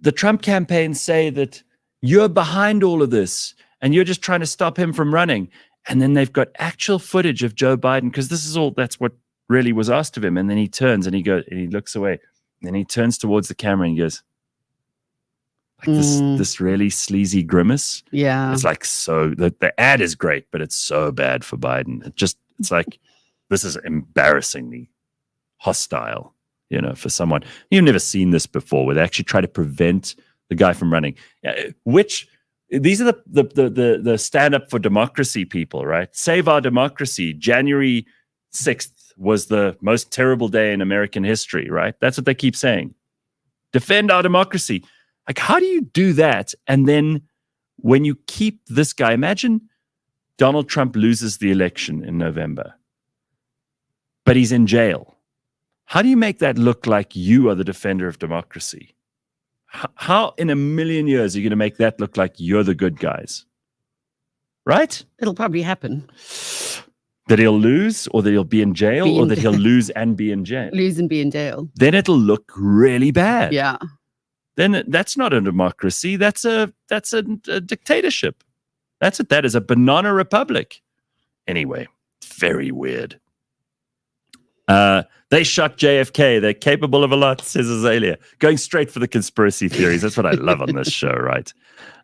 the Trump campaigns say that you're behind all of this and you're just trying to stop him from running. And then they've got actual footage of Joe Biden, because that's what really was asked of him. And then he turns and he looks away. And then he turns towards the camera and he goes, like this really sleazy grimace. Yeah. It's like, so the ad is great, but it's so bad for Biden. It's like, this is embarrassingly hostile, for someone. You've never seen this before, where they actually try to prevent the guy from running. These are the stand up for democracy people, right? Save our democracy. January 6th was the most terrible day in American history, right? That's what they keep saying. Defend our democracy. Like, how do you do that? And then when you keep this guy, imagine Donald Trump loses the election in November, but he's in jail. How do you make that look like you are the defender of democracy? How in a million years are you going to make that look like you're the good guys? Right? It'll probably happen. That he'll lose, or that he'll be in jail, or that he'll lose and be in jail. Lose and be in jail. Then it'll look really bad. Yeah. Then that's not a democracy. That's a dictatorship. That's what that is, a banana republic. Anyway, very weird. They shot JFK. They're capable of a lot, says Azalea. Going straight for the conspiracy theories. That's what I love on this show, right?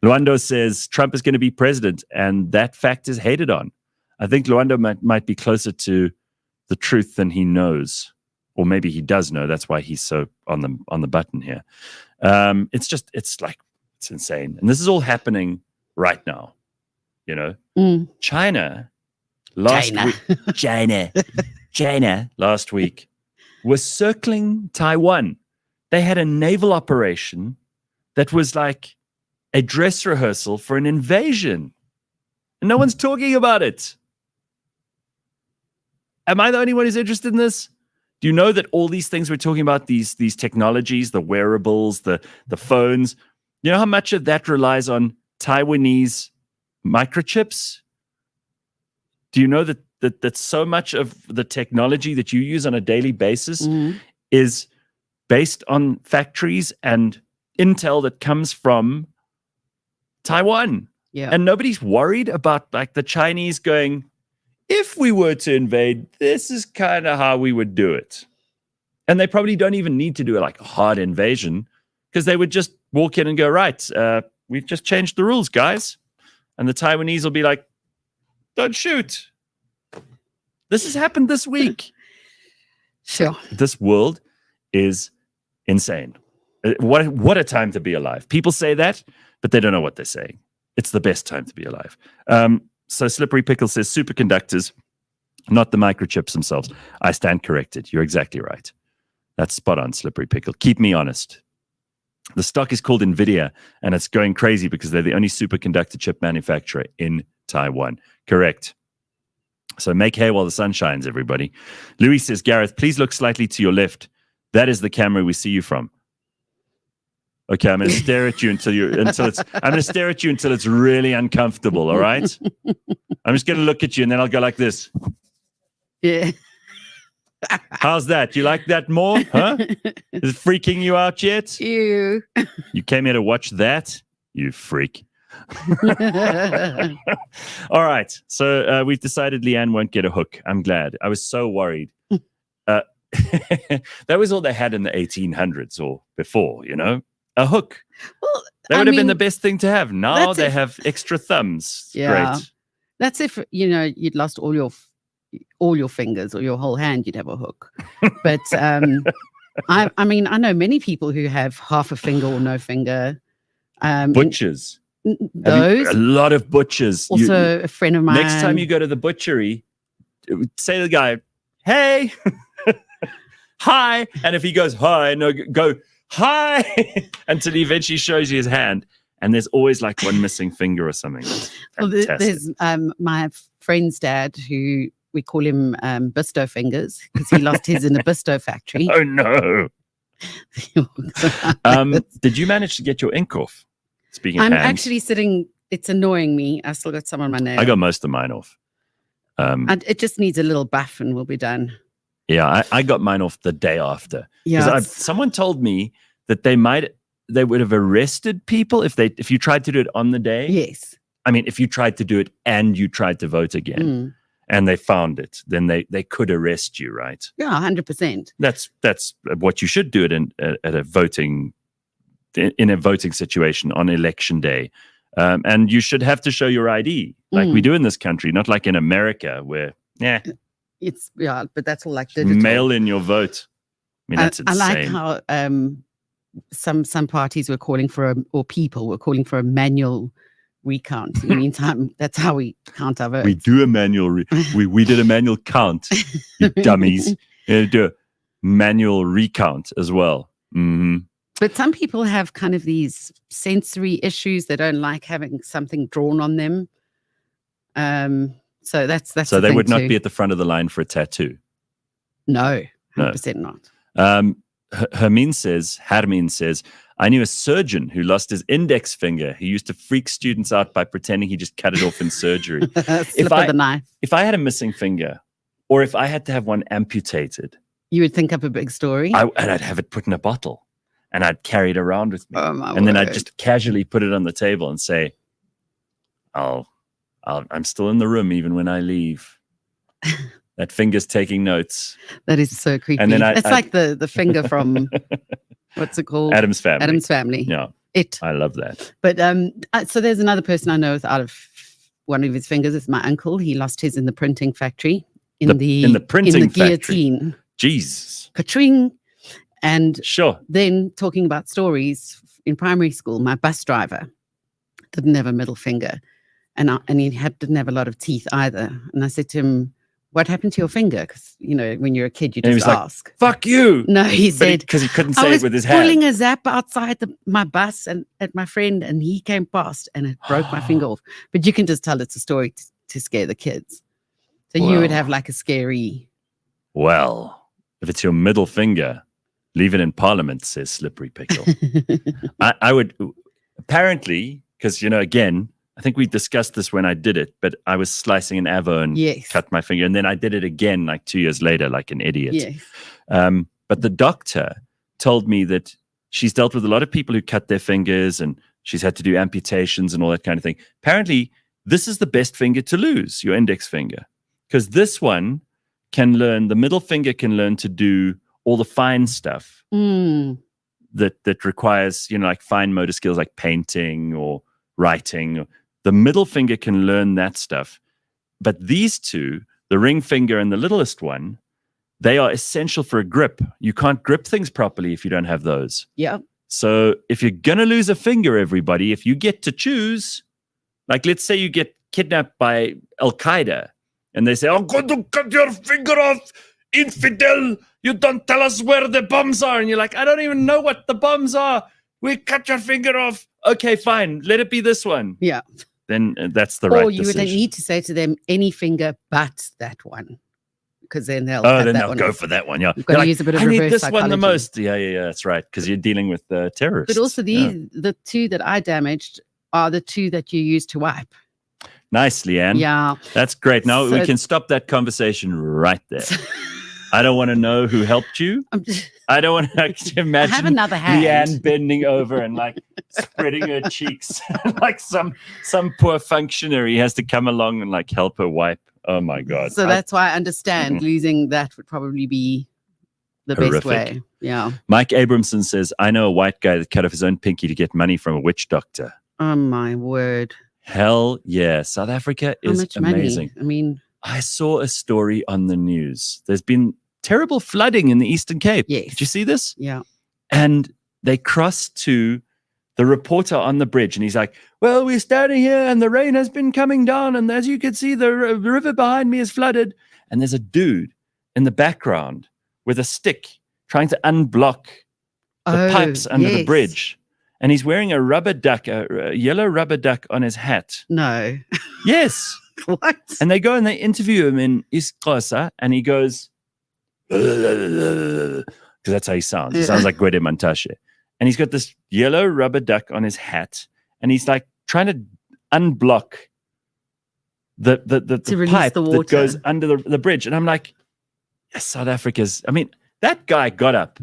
Luando says Trump is going to be president, and that fact is hated on. I think Luando might be closer to the truth than he knows, or maybe he does know. That's why he's so on the button here. It's insane, and this is all happening right now. China last week was circling Taiwan. They had a naval operation that was like a dress rehearsal for an invasion, and no one's talking about it. Am I the only one who's interested in this? Do you know that all these things we're talking about, these technologies, the wearables, the phones, you know how much of that relies on Taiwanese microchips? Do you know that so much of the technology that you use on a daily basis is based on factories and intel that comes from Taiwan? Yeah. And nobody's worried about like the Chinese going, if we were to invade, this is kind of how we would do it. And they probably don't even need to do like a hard invasion, because they would just walk in and go, right, we've just changed the rules, guys. And the Taiwanese will be like, don't shoot. This has happened this week. Sure. This world is insane. What a time to be alive. People say that, but they don't know what they're saying. It's the best time to be alive. So Slippery Pickle says superconductors, not the microchips themselves. I stand corrected. You're exactly right. That's spot on, Slippery Pickle. Keep me honest. The stock is called NVIDIA, and it's going crazy because they're the only superconductor chip manufacturer in Taiwan. Correct. So make hay while the sun shines, everybody. Louis says, Gareth, please look slightly to your left. That is the camera we see you from. Okay, I'm going to stare at you until it's really uncomfortable. All right. I'm just going to look at you, and then I'll go like this. Yeah. How's that? You like that more? Huh? Is it freaking you out yet? Ew. You came here to watch that? You freak. All right. So we've decided Leigh-Ann won't get a hook. I'm glad. I was so worried. That was all they had in the 1800s or before, a hook. Well, that would have been the best thing to have. Now they have extra thumbs. Yeah. Great. That's if, you'd lost all your fingers or your whole hand, you'd have a hook. But I know many people who have half a finger or no finger. Butchers. Those. A lot of butchers. Also, a friend of mine. Next time you go to the butchery, say to the guy, "Hey, hi," and if he goes hi, no, go hi until he eventually shows you his hand. And there's always like one missing finger or something. Well, there's my friend's dad, who we call him Bisto Fingers, because he lost his in a Bisto factory. Oh no! Did you manage to get your ink off? Speaking of I'm hands, actually sitting. It's annoying me. I still got some on my nail. I got most of mine off. And it just needs a little buff, and we'll be done. Yeah, I got mine off the day after. Yeah, someone told me that they would have arrested people if you tried to do it on the day. Yes. I mean, if you tried to do it and you tried to vote again, and they found it, then they could arrest you, right? Yeah, 100%. That's what you should do it in a voting situation on election day, and you should have to show your ID like we do in this country, not like in America where but that's all like digital. Mail in your vote. I mean, that's insane. I like how some parties were calling for people were calling for a manual recount. In the meantime, that's how we count our votes. We do a manual. We did a manual count, you dummies. Do a manual recount as well. Mm-hmm. But some people have kind of these sensory issues. They don't like having something drawn on them. So that's so they would not be at the front of the line for a tattoo. No, 100% not. Hermine says, I knew a surgeon who lost his index finger. He used to freak students out by pretending he just cut it off in surgery. Slip of the knife. If I had a missing finger, or if I had to have one amputated, you would think up a big story. And I'd have it put in a bottle, and I'd carry it around with me. Oh, my and then word. I'd just casually put it on the table and say, I'm still in the room even when I leave. That finger's taking notes. That is so creepy. And then it's like the finger from what's it called? Adam's Family. Adam's Family. Yeah. I love that. But so there's another person I know without one of his fingers. It's my uncle. He lost his in the printing factory. In the guillotine. Jesus. Katring. And sure. Then talking about stories in primary school, my bus driver didn't have a middle finger, and he didn't have a lot of teeth either. And I said to him, "What happened to your finger?" Because when you're a kid, you just ask. Like, "Fuck you!" No, he said because he couldn't say it with his hand. I was pulling a zap outside my bus and at my friend, and he came past, and it broke my finger off. But you can just tell it's a story to scare the kids. So you would have like a scary. Well, if it's your middle finger, leave it in Parliament, says Slippery Pickle. I would apparently, because again. I think we discussed this when I did it, but I was slicing an avo and cut my finger. And then I did it again like 2 years later, like an idiot. Yes. But the doctor told me that she's dealt with a lot of people who cut their fingers and she's had to do amputations and all that kind of thing. Apparently, this is the best finger to lose, your index finger. Because this one the middle finger can learn to do all the fine stuff that requires, like fine motor skills like painting or writing. The middle finger can learn that stuff. But these two, the ring finger and the littlest one, they are essential for a grip. You can't grip things properly if you don't have those. Yeah. So if you're going to lose a finger, everybody, if you get to choose, like let's say you get kidnapped by Al-Qaeda and they say, "I'm going to cut your finger off, infidel. You don't tell us where the bombs are." And you're like, "I don't even know what the bombs are. We cut your finger off. Okay, fine. Let it be this one." Yeah. Then that's the right decision. Or you would need to say to them, any finger but that one. Because then they'll go for that one. Yeah. You've got to use a bit of reverse I need this psychology. one the most. Yeah, that's right. Because you're dealing with terrorists. But also the two that I damaged are the two that you use to wipe. Nice, Leigh-Ann. Yeah. That's great. Now we can stop that conversation right there. I don't want to know who helped you. I don't want to actually imagine I have another hand. Leigh-Ann bending over and like spreading her cheeks like some poor functionary has to come along and like help her wipe. Oh my God. So that's why I understand losing that would probably be the best way. Yeah. Mike Abramson says, I know a white guy that cut off his own pinky to get money from a witch doctor. Oh my word. Hell yeah. South Africa is amazing. Money? I mean, I saw a story on the news. There's been terrible flooding in the Eastern Cape. Yes. Did you see this? Yeah. And they crossed to the reporter on the bridge, and he's like, well, we're standing here and the rain has been coming down, and as you can see, the river behind me is flooded. And there's a dude in the background with a stick trying to unblock the pipes under the bridge. And he's wearing a rubber duck, a yellow rubber duck on his hat. No. Yes. What? And they go and they interview him in Isxhosa, and he goes, because that's how he sounds. He sounds like Gwede Mantashe. And he's got this yellow rubber duck on his hat, and he's like trying to unblock the pipe that goes under the bridge. And I'm like, yes, South Africa's. I mean, that guy got up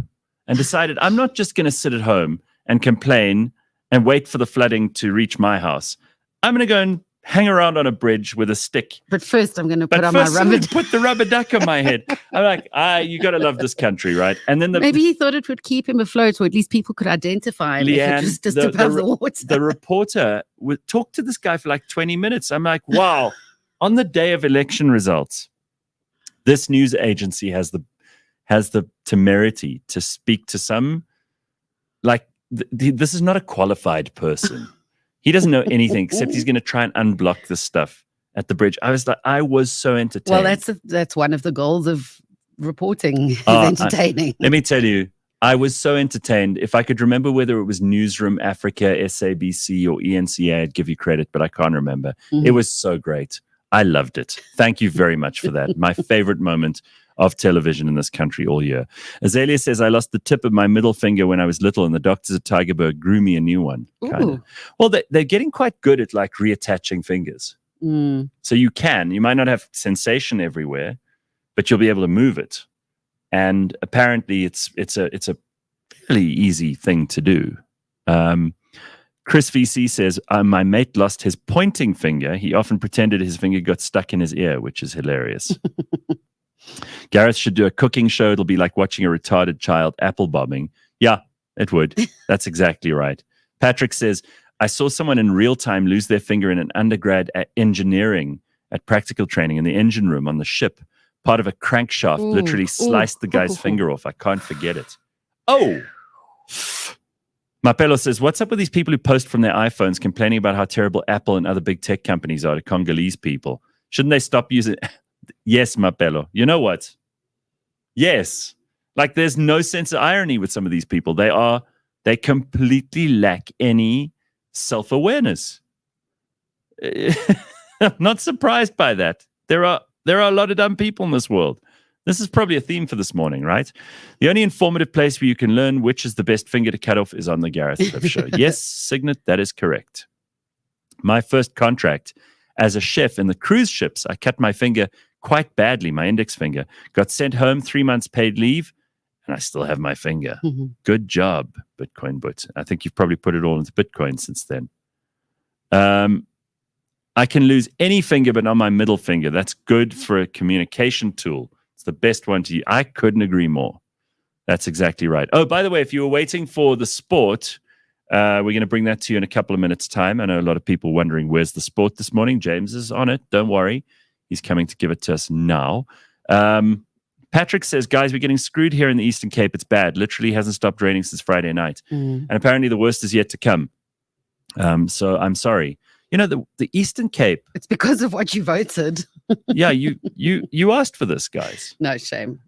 and decided, I'm not just going to sit at home and complain and wait for the flooding to reach my house. I'm going to go and hang around on a bridge with a stick. But first, I'm going to put on my rubber duck. Put the rubber duck on my head. I'm like, you got to love this country, right? And then maybe he thought it would keep him afloat, or at least people could identify him Leigh-Ann, if it was just above the water. The reporter would talk to this guy for like 20 minutes. I'm like, wow. On the day of election results, this news agency has the temerity to speak to some, like, this is not a qualified person. He doesn't know anything except he's going to try and unblock this stuff at the bridge. I was so entertained. Well, that's one of the goals of reporting, is entertaining. Let me tell you, I was so entertained. If I could remember whether it was Newsroom Africa, SABC, or ENCA, I'd give you credit, but I can't remember. It was so great. I loved it. Thank you very much for that. My favorite moment of television in this country all year. Azalea says, I lost the tip of my middle finger when I was little, and the doctors at Tygerberg grew me a new one. Kinda. Well, they're getting quite good at like reattaching fingers. So you might not have sensation everywhere, but you'll be able to move it. And apparently it's a fairly easy thing to do. Chris VC says, my mate lost his pointing finger. He often pretended his finger got stuck in his ear, which is hilarious. Gareth should do a cooking show. It'll be like watching a retarded child apple bombing. Yeah, it would. That's exactly right. Patrick says, I saw someone in real time lose their finger in an undergrad at engineering at practical training in the engine room on the ship. Part of a crankshaft literally sliced the guy's finger off. I can't forget it. Oh! Mapelo says, what's up with these people who post from their iPhones complaining about how terrible Apple and other big tech companies are to Congolese people? Shouldn't they stop using... Yes, Mapelo. You know what? Yes. Like, there's no sense of irony with some of these people. They completely lack any self-awareness. I'm not surprised by that. There are a lot of dumb people in this world. This is probably a theme for this morning, right? The only informative place where you can learn which is the best finger to cut off is on the Gareth Cliff Show. Yes, Signet, that is correct. My first contract as a chef in the cruise ships, I cut my finger quite badly, my index finger. Got sent home, 3 months paid leave, and I still have my finger. Good job, Bitcoin But. I think you've probably put it all into Bitcoin since then. I can lose any finger, but not my middle finger. That's good for a communication tool. It's the best one to use. I couldn't agree more. That's exactly right. Oh, by the way, if you were waiting for the sport, we're going to bring that to you in a couple of minutes' time. I know a lot of people wondering, where's the sport this morning? James is on it. Don't worry. He's coming to give it to us now. Patrick says, guys, we're getting screwed here in the Eastern Cape. It's bad. Literally hasn't stopped raining since Friday night. And apparently the worst is yet to come. So I'm sorry. You know, the Eastern Cape. It's because of what you voted. Yeah, you asked for this, guys. No shame.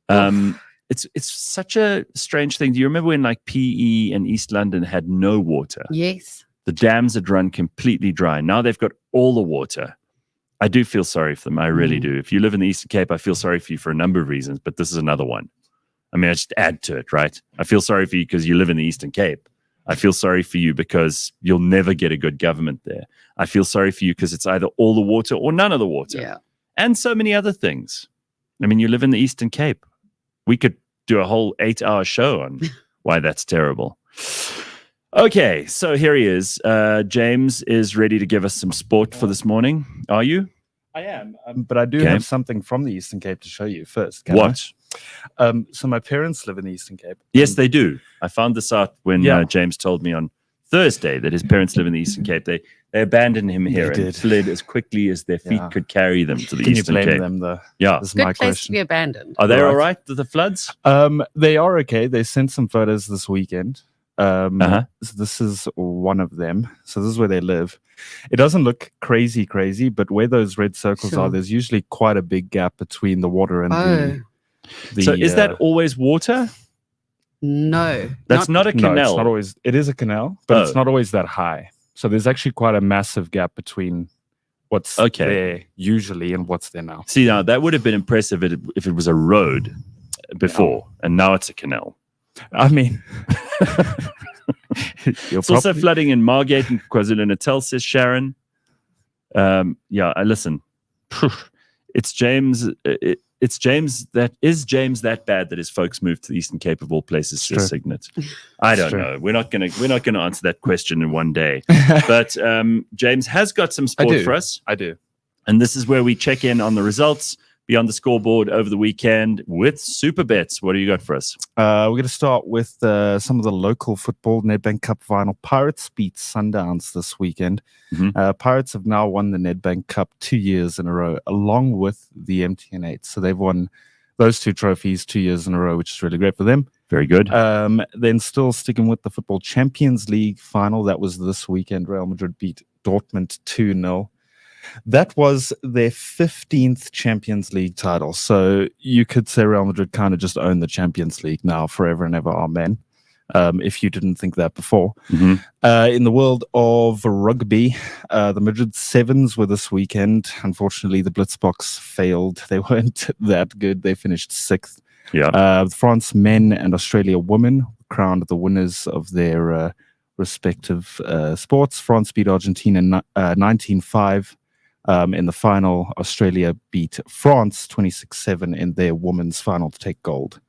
It's such a strange thing. Do you remember when like PE and East London had no water? Yes. The dams had run completely dry. Now they've got all the water. I do feel sorry for them. I really do. If you live in the Eastern Cape, I feel sorry for you for a number of reasons, but this is another one. I mean, I just add to it, right? I feel sorry for you because you live in the Eastern Cape. I feel sorry for you because you'll never get a good government there. I feel sorry for you because it's either all the water or none of the water. Yeah. And so many other things. I mean, you live in the Eastern Cape. We could do a whole 8-hour show on why that's terrible. Okay, so here he is. James is ready to give us some sport for this morning. Are you? I am, but I do have something from the Eastern Cape to show you first. What? So my parents live in the Eastern Cape. Yes, they do. I found this out when James told me on Thursday that his parents live in the Eastern Cape. They abandoned him here and fled as quickly as their feet could carry them to the Eastern Cape. Can you blame them, though? Yeah. This is Good my place question. to be abandoned. Are they all right with the floods? They are okay. They sent some photos this weekend. Uh-huh. This is one of them. So this is where they live. It doesn't look crazy, but where those red circles are, there's usually quite a big gap between the water and the. So is that always water? No. That's not a canal. No, it's not always. It is a canal, but it's not always that high. So there's actually quite a massive gap between what's there usually and what's there now. See, now that would have been impressive if it was a road before, and now it's a canal. I mean, it's also flooding in Margate and KwaZulu-Natal, says Sharon. Listen, it's James. It's James that bad that his folks moved to the Eastern Cape of all places, says Signet. I don't know. We're not gonna answer that question in one day. But James has got some sport for us. I do. And this is where we check in on the results beyond the scoreboard over the weekend with super bets. What do you got for us? We're going to start with some of the local football. Nedbank Cup final. Pirates beat Sundowns this weekend. Mm-hmm. Pirates have now won the Nedbank Cup 2 years in a row, along with the MTN8. So they've won those two trophies 2 years in a row, which is really great for them. Very good. Then still sticking with the Football Champions League final. That was this weekend. Real Madrid beat Dortmund 2-0. That was their 15th Champions League title. So you could say Real Madrid kind of just own the Champions League now, forever and ever. Amen. If you didn't think that before. Mm-hmm. In the world of rugby, the Madrid Sevens were this weekend. Unfortunately, the Blitzboks failed. They weren't that good. They finished 6th. Yeah. France men and Australia women crowned the winners of their respective sports. France beat Argentina 19-5. In the final, Australia beat France 26-7 in their women's final to take gold.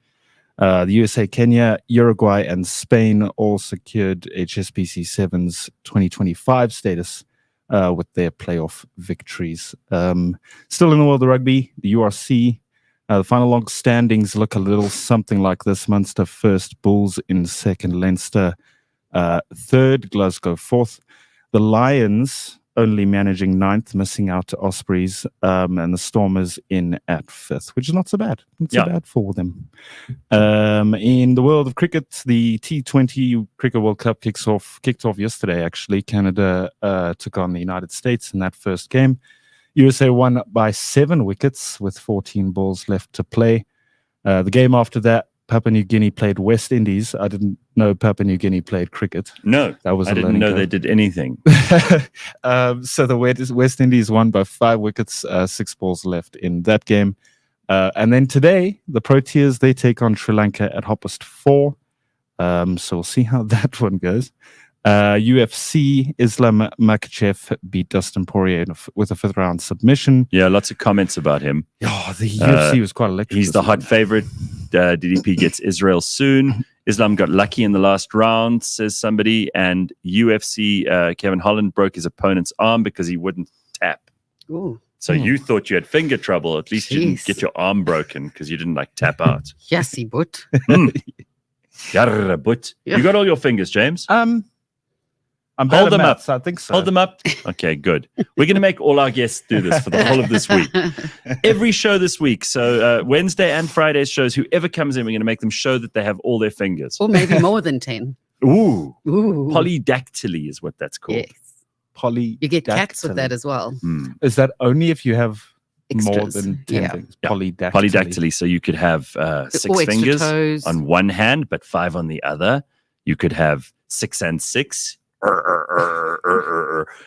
The USA, Kenya, Uruguay, and Spain all secured HSBC 7's 2025 status with their playoff victories. Still in the world of rugby, the URC, the final log standings look a little something like this. Munster first, Bulls in second, Leinster third, Glasgow fourth. The Lions only managing 9th, missing out to Ospreys, and the Stormers in at 5th, which is not so bad. Not so bad for them. In the world of cricket, the T20 Cricket World Cup kicked off yesterday, actually. Canada took on the United States in that first game. USA won by 7 wickets with 14 balls left to play. The game after that, Papua New Guinea played West Indies. I didn't know Papua New Guinea played cricket. No, that was I didn't know they did anything. So the West Indies won by 5 wickets, 6 balls left in that game. And then today, the Proteas, they take on Sri Lanka at 4:30. So we'll see how that one goes. UFC, Islam Makhachev beat Dustin Poirier with a 5th round submission. Yeah, lots of comments about him. Oh, the UFC was quite electric. He's the hot favorite. DDP gets Israel soon. Islam got lucky in the last round, says somebody. And UFC, Kevin Holland broke his opponent's arm because he wouldn't tap. Ooh. So you thought you had finger trouble. At least you didn't get your arm broken because you didn't tap out. Yes, he would. Yarra, but you got all your fingers, James? I'm hold them up. I think so. Hold them up. Okay, good. We're going to make all our guests do this for the whole of this week. Every show this week. So Wednesday and Friday's shows, whoever comes in, we're going to make them show that they have all their fingers. Or maybe more than 10. Ooh. Polydactyly is what that's called. Yes. You get cats with that as well. Is that only if you have Extras. more than 10 things? Yeah. Polydactyly. Polydactyly. So you could have 6 fingers toes on one hand, but 5 on the other. You could have 6 and 6.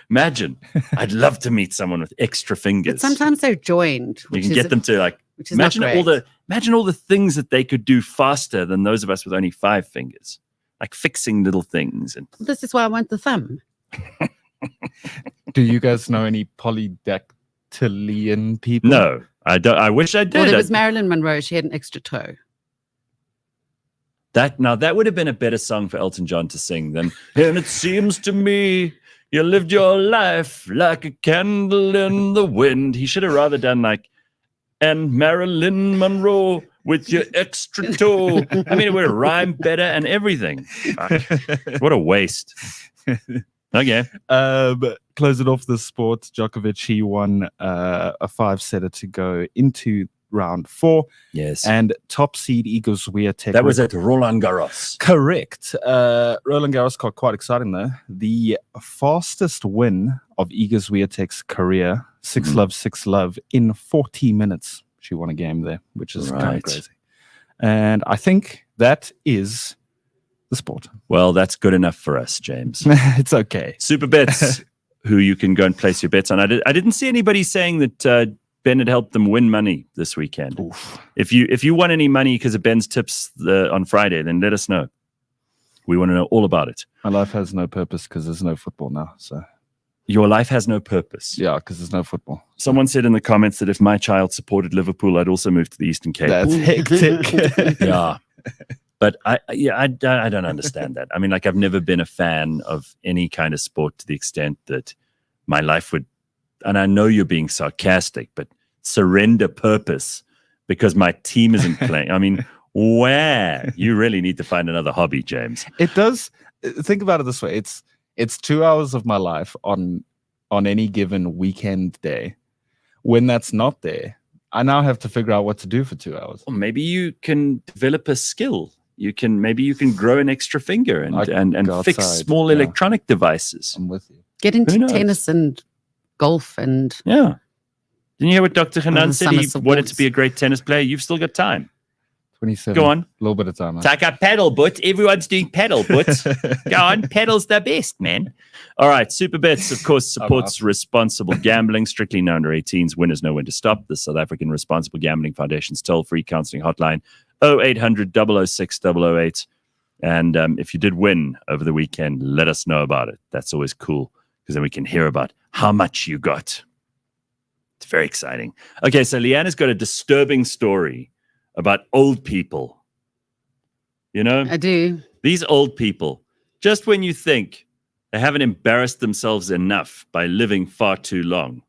Imagine. I'd love to meet someone with extra fingers. But sometimes they're joined. You can get them to imagine all the things that they could do faster than those of us with only 5 fingers, like fixing little things. And this is why I want the thumb. Do you guys know any polydactylian people? No, I don't. I wish I did. Well, there was Marilyn Monroe. She had an extra toe. That would have been a better song for Elton John to sing than "And it seems to me you lived your life like a candle in the wind." He should have rather done "And Marilyn Monroe with your extra toe." I mean, it would have rhymed better and everything. Fuck. What a waste. Okay. Close it off the sport. Djokovic, he won a 5-setter to go into round 4. Yes. And top seed Iga Swiatek. That was at Roland Garros. Correct. Roland Garros got quite exciting though. The fastest win of Iga Swiatek's career, 6-love, in 40 minutes. She won a game there, which is kind of crazy. And I think that is the sport. Well, that's good enough for us, James. It's okay. Super Bets, who you can go and place your bets on. I didn't see anybody saying that Ben had helped them win money this weekend. Oof. If you won any money because of Ben's tips on Friday, then let us know. We want to know all about it. My life has no purpose because there's no football now. So your life has no purpose. Yeah, because there's no football. Someone said in the comments that if my child supported Liverpool, I'd also move to the Eastern Cape. That's hectic. Yeah. But I don't understand that. I mean, like, I've never been a fan of any kind of sport to the extent that my life would, and I know you're being sarcastic, but surrender purpose because my team isn't playing. I mean, where? You really need to find another hobby, James. It does. Think about it this way. It's 2 hours of my life on any given weekend day. When that's not there, I now have to figure out what to do for 2 hours. Well, maybe you can develop a skill. Maybe you can grow an extra finger and fix small electronic devices. I'm with you. Get into tennis and golf and Didn't you hear what Dr. Hanan said? He wanted to be a great tennis player. You've still got time. 27. Go on. A little bit of time. Man. Take a paddle, but everyone's doing paddle, but go on. Paddle's the best, man. All right. Super Bets, of course, supports responsible gambling. Strictly no under 18s. Winners know when to stop. The South African Responsible Gambling Foundation's toll-free counseling hotline, 0800 006 008. And if you did win over the weekend, let us know about it. That's always cool because then we can hear about how much you got. It's very exciting. Okay, so Leigh-Ann has got a disturbing story about old people. You know? I do. These old people, just when you think they haven't embarrassed themselves enough by living far too long.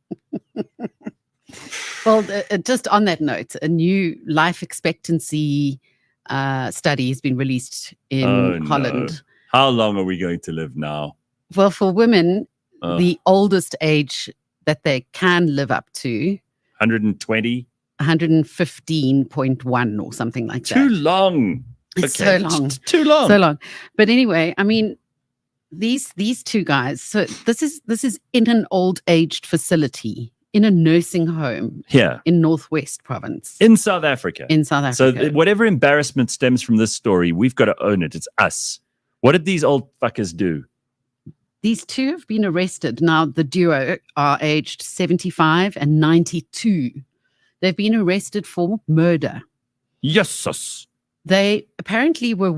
Well, just on that note, a new life expectancy study has been released in Holland. No. How long are we going to live now? Well, for women, the oldest age that they can live up to 120? 115.1 or something like that. Too long. It's so long. Too long. So long. But anyway, I mean, these two guys, so this is in an old-aged facility, in a nursing home here in Northwest Province. In South Africa. In South Africa. So whatever embarrassment stems from this story, we've got to own it. It's us. What did these old fuckers do? These two have been arrested. Now, the duo are aged 75 and 92. They've been arrested for murder. Yes. They apparently were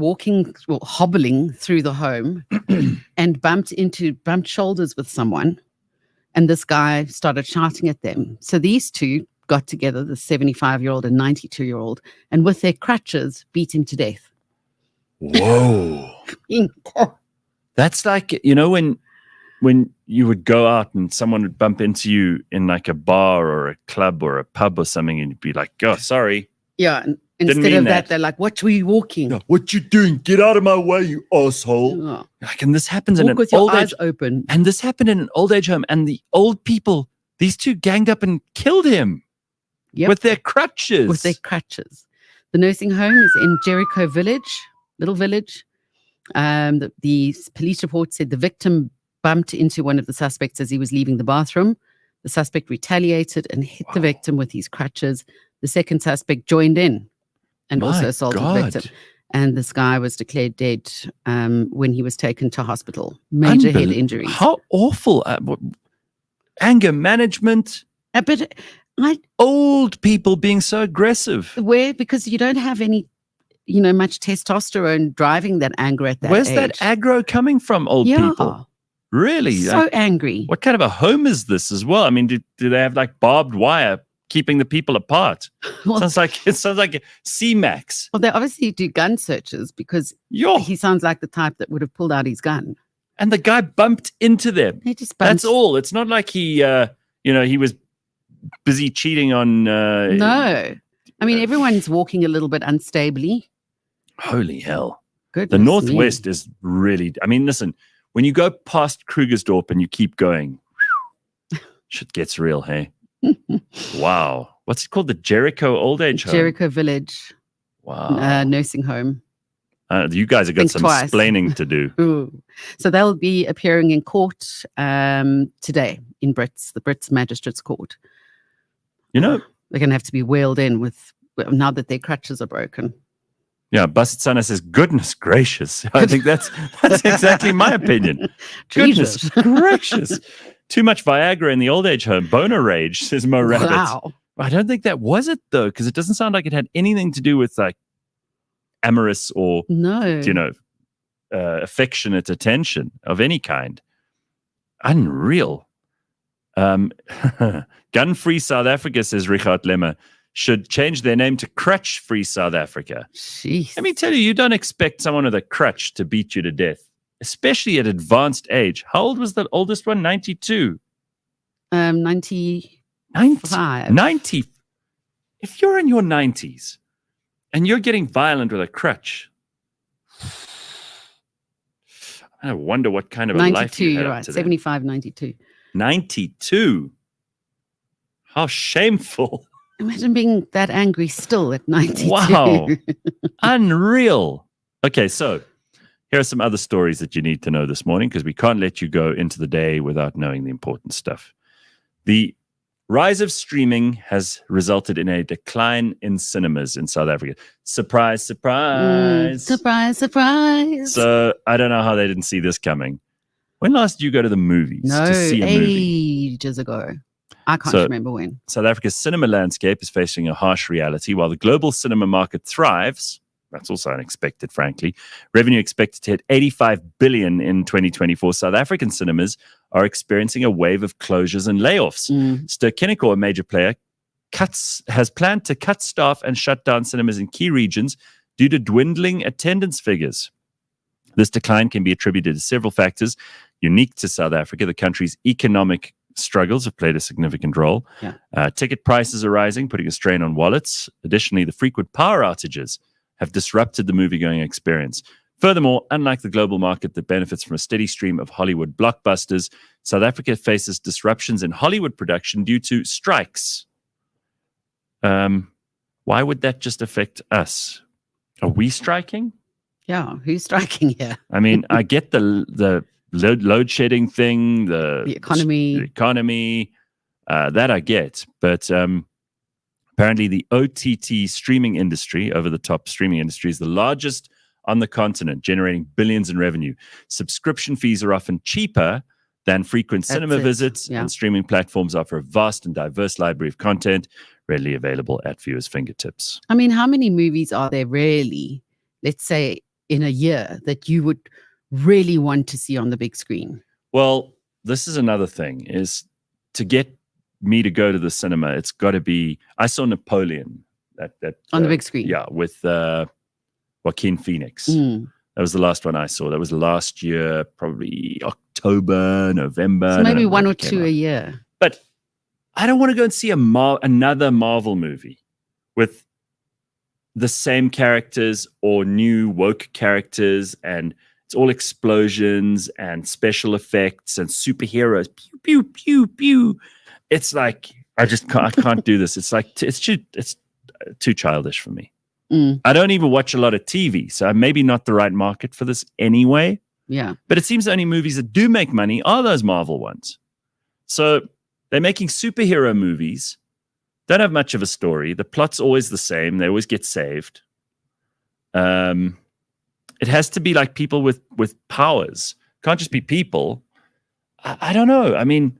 hobbling through the home and bumped shoulders with someone. And this guy started shouting at them. So these two got together, the 75-year-old and 92-year-old, and with their crutches beat him to death. Whoa. That's like, you know, when you would go out and someone would bump into you in like a bar or a club or a pub or something, and you'd be like, oh, sorry. Yeah. And instead of that, they're like, what were you walking? Yeah, what you doing? Get out of my way, you asshole. Oh. Like, and this happens in an with your old eyes age open. And this happened in an old age home. And the old people, these two ganged up and killed him with their crutches. With their crutches. The nursing home is in Jericho Village, little village. The police report said the victim bumped into one of the suspects as he was leaving the bathroom. The suspect retaliated and hit the victim with his crutches. The second suspect joined in and also assaulted the victim. And this guy was declared dead when he was taken to hospital. Major head injuries. How awful. Anger management. But old people being so aggressive. Because you don't have any, much testosterone driving that anger at that Where's age. that aggro coming from, old people? Really? So angry. What kind of a home is this as well? I mean, do they have like barbed wire keeping the people apart? It sounds like C-Max. Well, they obviously do gun searches because he sounds like the type that would have pulled out his gun. And the guy bumped into them. He just bumped. That's all. It's not like he was busy cheating on. No, I mean everyone's walking a little bit unstably. Holy hell! Goodness the Northwest is really. I mean, listen. When you go past Krugersdorp and you keep going, shit gets real, hey? Wow. what's it called? The Jericho Old Age Home. Jericho Village nursing home. You guys have got some explaining to do. Ooh. So they'll be appearing in court today in the Brits Magistrates Court. You know, they're going to have to be wheeled in now that their crutches are broken. Yeah, Basit Sana says, goodness gracious. I think that's exactly my opinion. Goodness gracious. Too much Viagra in the old age home. Boner rage, says Mo Rabbit. Wow. I don't think that was it, though, because it doesn't sound like it had anything to do with like amorous or, affectionate attention of any kind. Unreal. Gun-free South Africa, says Richard Lemmer, should change their name to Crutch-free South Africa. Jeez. Let me tell you don't expect someone with a crutch to beat you to death, especially at advanced age. How old was the oldest one? 92. 95. 90. If you're in your 90s and you're getting violent with a crutch, I wonder what kind of a life you had. 92, you're right. 75, 92. 92. How shameful. Imagine being that angry still at 92. Wow. Unreal. Okay, so here are some other stories that you need to know this morning, because we can't let you go into the day without knowing the important stuff. The rise of streaming has resulted in a decline in cinemas in South Africa. Surprise, surprise. Surprise, surprise. So I don't know how they didn't see this coming. When last did you go to the movies to see a movie? Ages ago. I can't remember when. South Africa's cinema landscape is facing a harsh reality. While the global cinema market thrives, that's also unexpected, frankly. Revenue expected to hit 85 billion in 2024. South African cinemas are experiencing a wave of closures and layoffs. Ster-Kinekor, a major player, has planned to cut staff and shut down cinemas in key regions due to dwindling attendance figures. This decline can be attributed to several factors unique to South Africa. The country's economic struggles have played a significant role. Ticket prices are rising, putting a strain on wallets. Additionally, the frequent power outages have disrupted the movie-going experience. Furthermore, unlike the global market that benefits from a steady stream of Hollywood blockbusters, South Africa faces disruptions in Hollywood production due to strikes. Why would that just affect us? Are we striking? Yeah, who's striking here? I mean, I get the load shedding thing, the economy, that I get. But apparently the OTT streaming industry, over-the-top streaming industry, is the largest on the continent, generating billions in revenue. Subscription fees are often cheaper than frequent cinema visits, and streaming platforms offer a vast and diverse library of content readily available at viewers' fingertips. I mean, how many movies are there really, let's say, in a year that you would really want to see on the big screen? Well, this is another thing, is to get me to go to the cinema, it's got to be, I saw Napoleon that on the big screen. Yeah, with Joaquin Phoenix. That was the last one I saw. That was last year, probably October, November. So maybe one or two a year. But I don't want to go and see another Marvel movie with the same characters or new woke characters, and it's all explosions and special effects and superheroes. Pew, pew, pew, pew. It's like, I can't do this. It's like, it's too childish for me. I don't even watch a lot of TV, so I'm maybe not the right market for this anyway. Yeah. But it seems the only movies that do make money are those Marvel ones. So they're making superhero movies, don't have much of a story. The plot's always the same. They always get saved. It has to be like people with powers. Can't just be people. I don't know. I mean,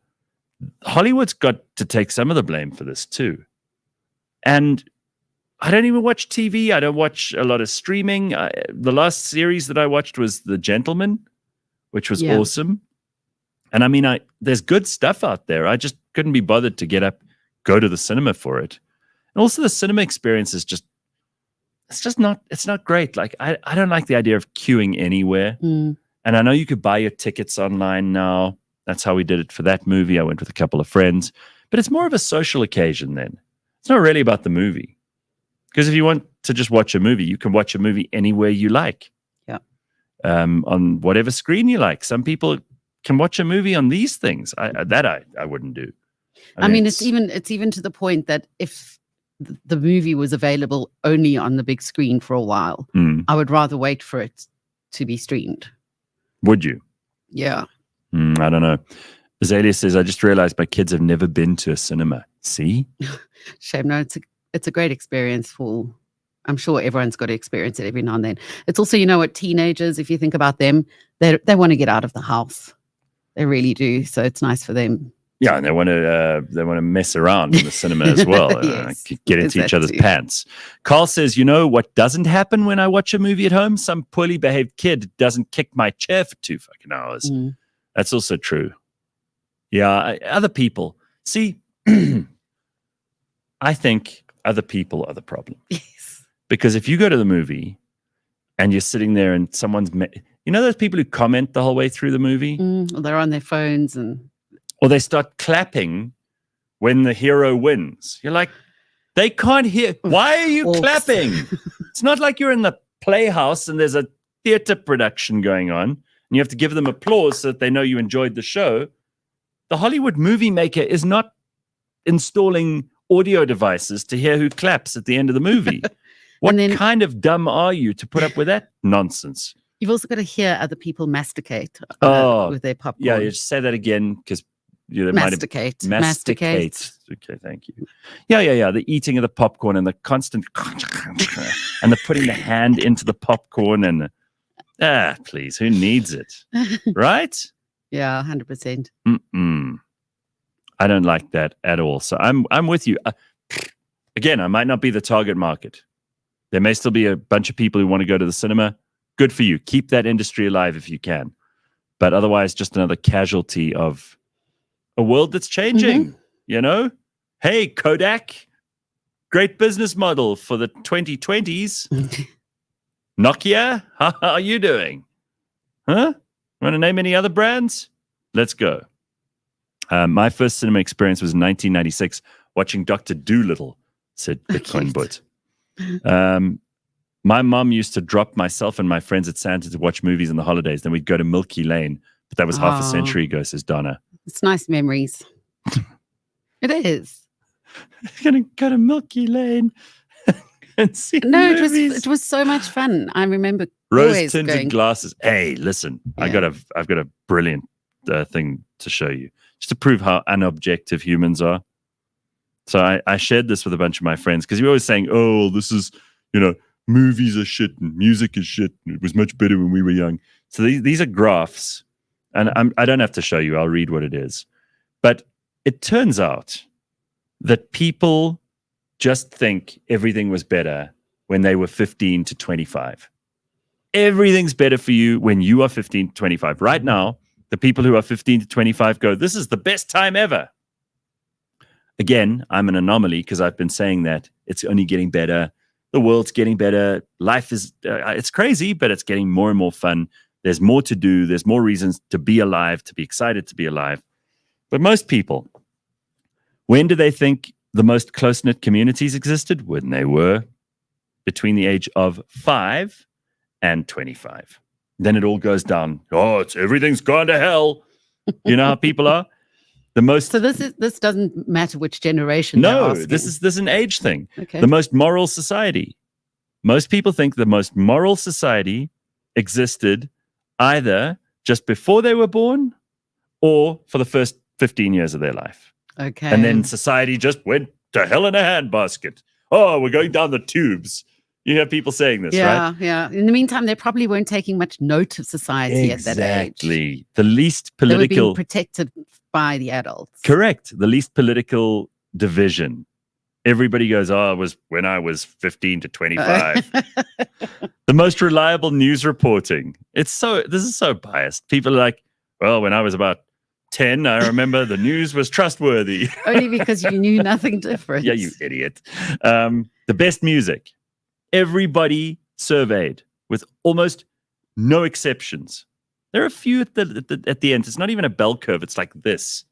Hollywood's got to take some of the blame for this too. And I don't even watch TV. I don't watch a lot of streaming. The last series that I watched was The Gentleman, which was awesome. And I mean, there's good stuff out there. I just couldn't be bothered to get up, go to the cinema for it. And also the cinema experience is it's not great. Like, I don't like the idea of queuing anywhere. And I know you could buy your tickets online now. That's how we did it for that movie. I went with a couple of friends. But it's more of a social occasion then. It's not really about the movie. Because if you want to just watch a movie, you can watch a movie anywhere you like. Yeah. On whatever screen you like. Some people can watch a movie on these things. I wouldn't do. I mean, it's even to the point that if the movie was available only on the big screen for a while, I would rather wait for it to be streamed. Would you? Yeah. I don't know. Azalea says, I just realized my kids have never been to a cinema. See? Shame. No, it's a great experience for, I'm sure everyone's got to experience it every now and then. It's also, you know what, teenagers, if you think about them, they want to get out of the house. They really do. So it's nice for them. Yeah, and they want to mess around in the cinema as well. Yes, get into each other's pants. Carl says, you know what doesn't happen when I watch a movie at home? Some poorly behaved kid doesn't kick my chair for 2 fucking hours. That's also true. Yeah, other people. See, I think other people are the problem. Yes. Because if you go to the movie and you're sitting there and someone's... You know those people who comment the whole way through the movie? They're on their phones or they start clapping when the hero wins. You're like, they can't hear. Why are you clapping? It's not like you're in the playhouse and there's a theater production going on and you have to give them applause so that they know you enjoyed the show. The Hollywood movie maker is not installing audio devices to hear who claps at the end of the movie. What kind of dumb are you to put up with that nonsense? You've also got to hear other people masticate with their popcorn. Yeah, you just say that again because masticate. Masticate. Okay, thank you. Yeah. The eating of the popcorn and the constant and the putting the hand into the popcorn and please, who needs it? Right? Yeah, 100%. I don't like that at all. So I'm with you. Again, I might not be the target market. There may still be a bunch of people who want to go to the cinema. Good for you. Keep that industry alive if you can. But otherwise, just another casualty of a world that's changing, you know? Hey, Kodak, great business model for the 2020s. Nokia, how are you doing? Huh? Want to name any other brands? Let's go. My first cinema experience was in 1996, watching Dr. Dolittle, said Bitcoin Butt. My mom used to drop myself and my friends at Santa to watch movies in the holidays. Then we'd go to Milky Lane. But that was half a century ago, says Donna. It's nice memories. It is. Going to go to Milky Lane and see movies. It was so much fun. I remember rose-tinted glasses. Hey, listen, Yeah. I've got a brilliant thing to show you, just to prove how unobjective humans are. So I shared this with a bunch of my friends because you're always saying, "Oh, this is, movies are shit and music is shit. And it was much better when we were young." So these are graphs, and I don't have to show you. I'll read what it is. But it turns out that people just think everything was better when they were 15 to 25. Everything's better for you when you are 15 to 25. Right now, the people who are 15 to 25 go, "This is the best time ever." Again, I'm an anomaly because I've been saying that it's only getting better. The world's getting better. Life is, it's crazy, but it's getting more and more fun. There's more to do. There's more reasons to be alive, to be excited to be alive. But most people, when do they think the most close-knit communities existed? When they were between the age of 5 and 25. Then it all goes down. Oh, everything's gone to hell. You know how people are? So this doesn't matter which generation. No, this is an age thing. Okay. The most moral society. Most people think the most moral society existed either just before they were born or for the first 15 years of their life. Okay. And then society just went to hell in a handbasket. Oh, we're going down the tubes. You hear people saying this, right? Yeah. In the meantime, they probably weren't taking much note of society at that age. Exactly. The least political... They were being protected by the adults. Correct. The least political division. Everybody goes, "Oh, it was when I was 15 to 25. The most reliable news reporting. This is so biased. People are like, "Well, when I was about 10, I remember the news was trustworthy." Only because you knew nothing different. Yeah, you idiot. The best music. Everybody surveyed with almost no exceptions. There are a few at the end. It's not even a bell curve. It's like this.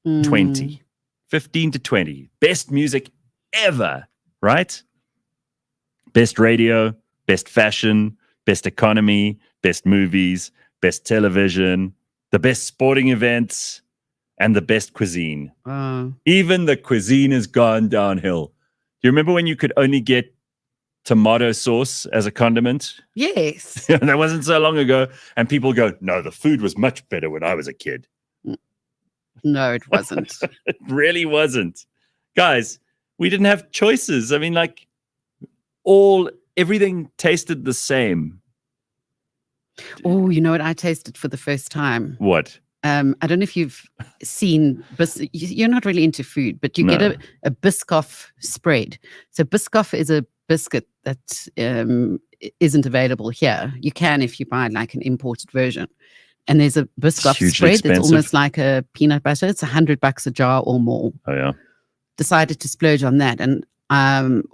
20. 15 to 20. Best music ever, right? Best radio, best fashion, best economy, best movies, best television, the best sporting events. and the best cuisine. Oh. Even the cuisine has gone downhill. Do you remember when you could only get tomato sauce as a condiment? Yes. That wasn't so long ago. And people go, no, the food was much better when I was a kid. No, it wasn't. It really wasn't. Guys, we didn't have choices. I mean, like, everything tasted the same. Oh, you know what I tasted for the first time? What? I don't know if you've seen, you're not really into food, but you get a Biscoff spread. So Biscoff is a biscuit that isn't available here. You can if you buy like an imported version. And there's a Biscoff spread that's almost like a peanut butter. It's $100 a jar or more. Oh, yeah. Decided to splurge on that. And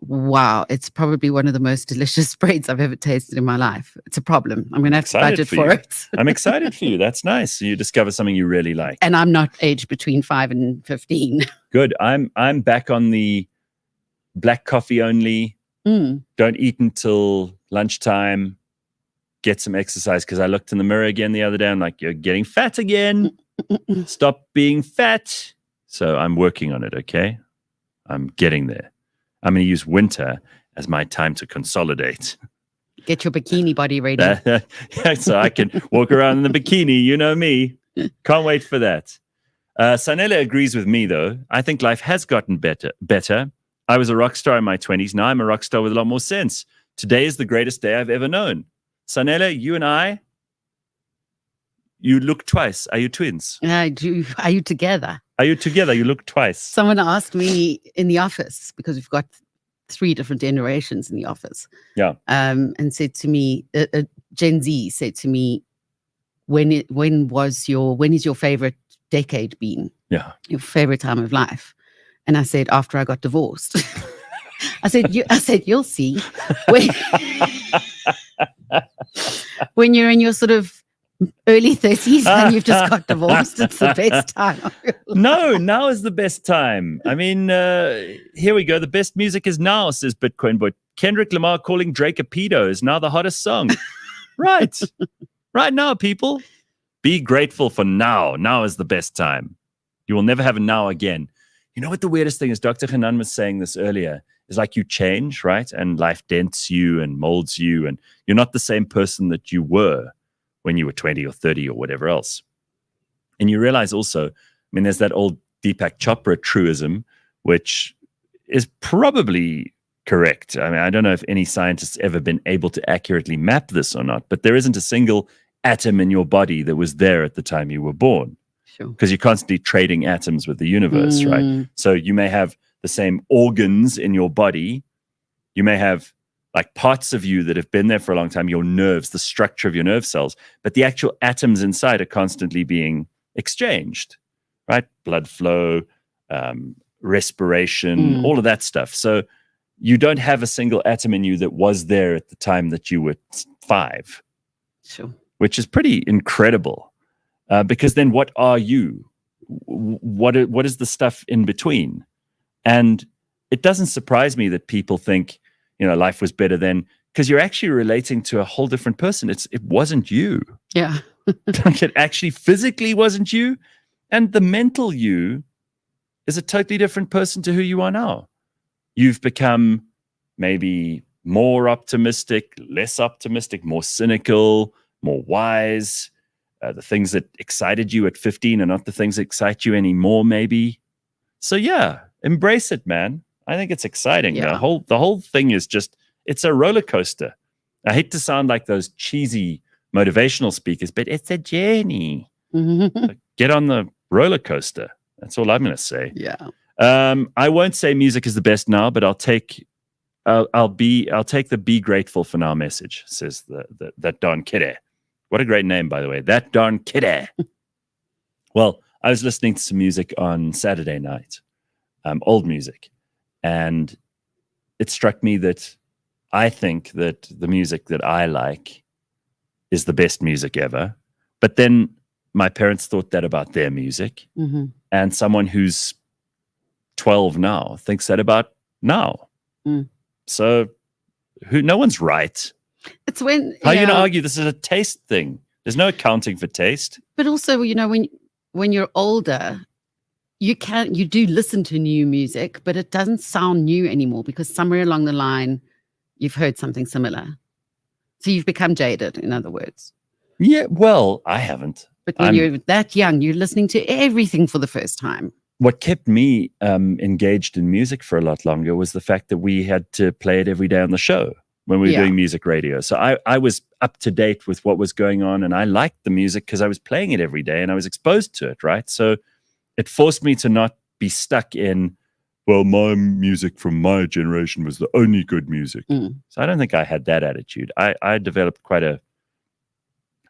wow, it's probably one of the most delicious spreads I've ever tasted in my life. It's a problem. I'm going to have to budget for it. I'm excited for you. That's nice. You discover something you really like. And I'm not aged between 5 and 15. Good. I'm back on the black coffee only. Don't eat until lunchtime. Get some exercise, because I looked in the mirror again the other day. I'm like, you're getting fat again. Stop being fat. So I'm working on it, okay? I'm getting there. I'm going to use winter as my time to consolidate. Get your bikini body ready. So I can walk around in the bikini. You know me. Can't wait for that. Sanela agrees with me, though. I think life has gotten better. I was a rock star in my 20s. Now I'm a rock star with a lot more sense. Today is the greatest day I've ever known. Sanela, you and I, you look twice. Are you twins? Are you together? Are you together? You look twice. Someone asked me in the office, because we've got 3 different generations in the office. Yeah. And said to me, Gen Z said to me, when is your favorite decade been? Yeah. Your favorite time of life? And I said, after I got divorced. I said, you'll see. When you're in your sort of early 30s and you've just got divorced, it's the best time of your life. No, now is the best time. I mean, here we go. The best music is now, says Bitcoin Boy. Kendrick Lamar calling Drake a pedo is now the hottest song. Right. Right now, people. Be grateful for now. Now is the best time. You will never have a now again. You know what the weirdest thing is? Dr. Hanan was saying this earlier. It's like you change, right? And life dents you and molds you. And you're not the same person that you were when you were 20 or 30 or whatever else. And you realize also, I mean, there's that old Deepak Chopra truism, which is probably correct. I mean, I don't know if any scientist's ever been able to accurately map this or not, but there isn't a single atom in your body that was there at the time you were born. Sure. Because you're constantly trading atoms with the universe, right? So you may have the same organs in your body. You may have like parts of you that have been there for a long time, your nerves, the structure of your nerve cells, but the actual atoms inside are constantly being exchanged, right? Blood flow, respiration, all of that stuff. So you don't have a single atom in you that was there at the time that you were 5. Sure. Which is pretty incredible. Because then what are you? What is the stuff in between? And it doesn't surprise me that people think, life was better then, because you're actually relating to a whole different person. It wasn't you. Yeah. It actually physically wasn't you. And the mental you is a totally different person to who you are now. You've become maybe more optimistic, less optimistic, more cynical, more wise. The things that excited you at 15 are not the things that excite you anymore, maybe. So yeah, embrace it, man. I think it's exciting. Yeah. The whole thing is just, it's a roller coaster. I hate to sound like those cheesy motivational speakers, but it's a journey. So get on the roller coaster. That's all I'm going to say. Yeah. I won't say music is the best now, but I'll take the be grateful for now message, says that Don Kidde. What a great name, by the way. That darn Kidde. Well, I was listening to some music on Saturday night, old music, and it struck me that I think that the music that I like is the best music ever. But then my parents thought that about their music, and someone who's 12 now thinks that about now. So no one's right. It's when how are you going to argue this is a taste thing? There's no accounting for taste. But also, when you're older, you do listen to new music, but it doesn't sound new anymore because somewhere along the line you've heard something similar. So you've become jaded, in other words. Yeah, well, I haven't. But when you're that young, you're listening to everything for the first time. What kept me engaged in music for a lot longer was the fact that we had to play it every day on the show when we were doing music radio. So I was up to date with what was going on, and I liked the music because I was playing it every day and I was exposed to it, right? So it forced me to not be stuck in, well, my music from my generation was the only good music. So I don't think I had that attitude. I developed quite an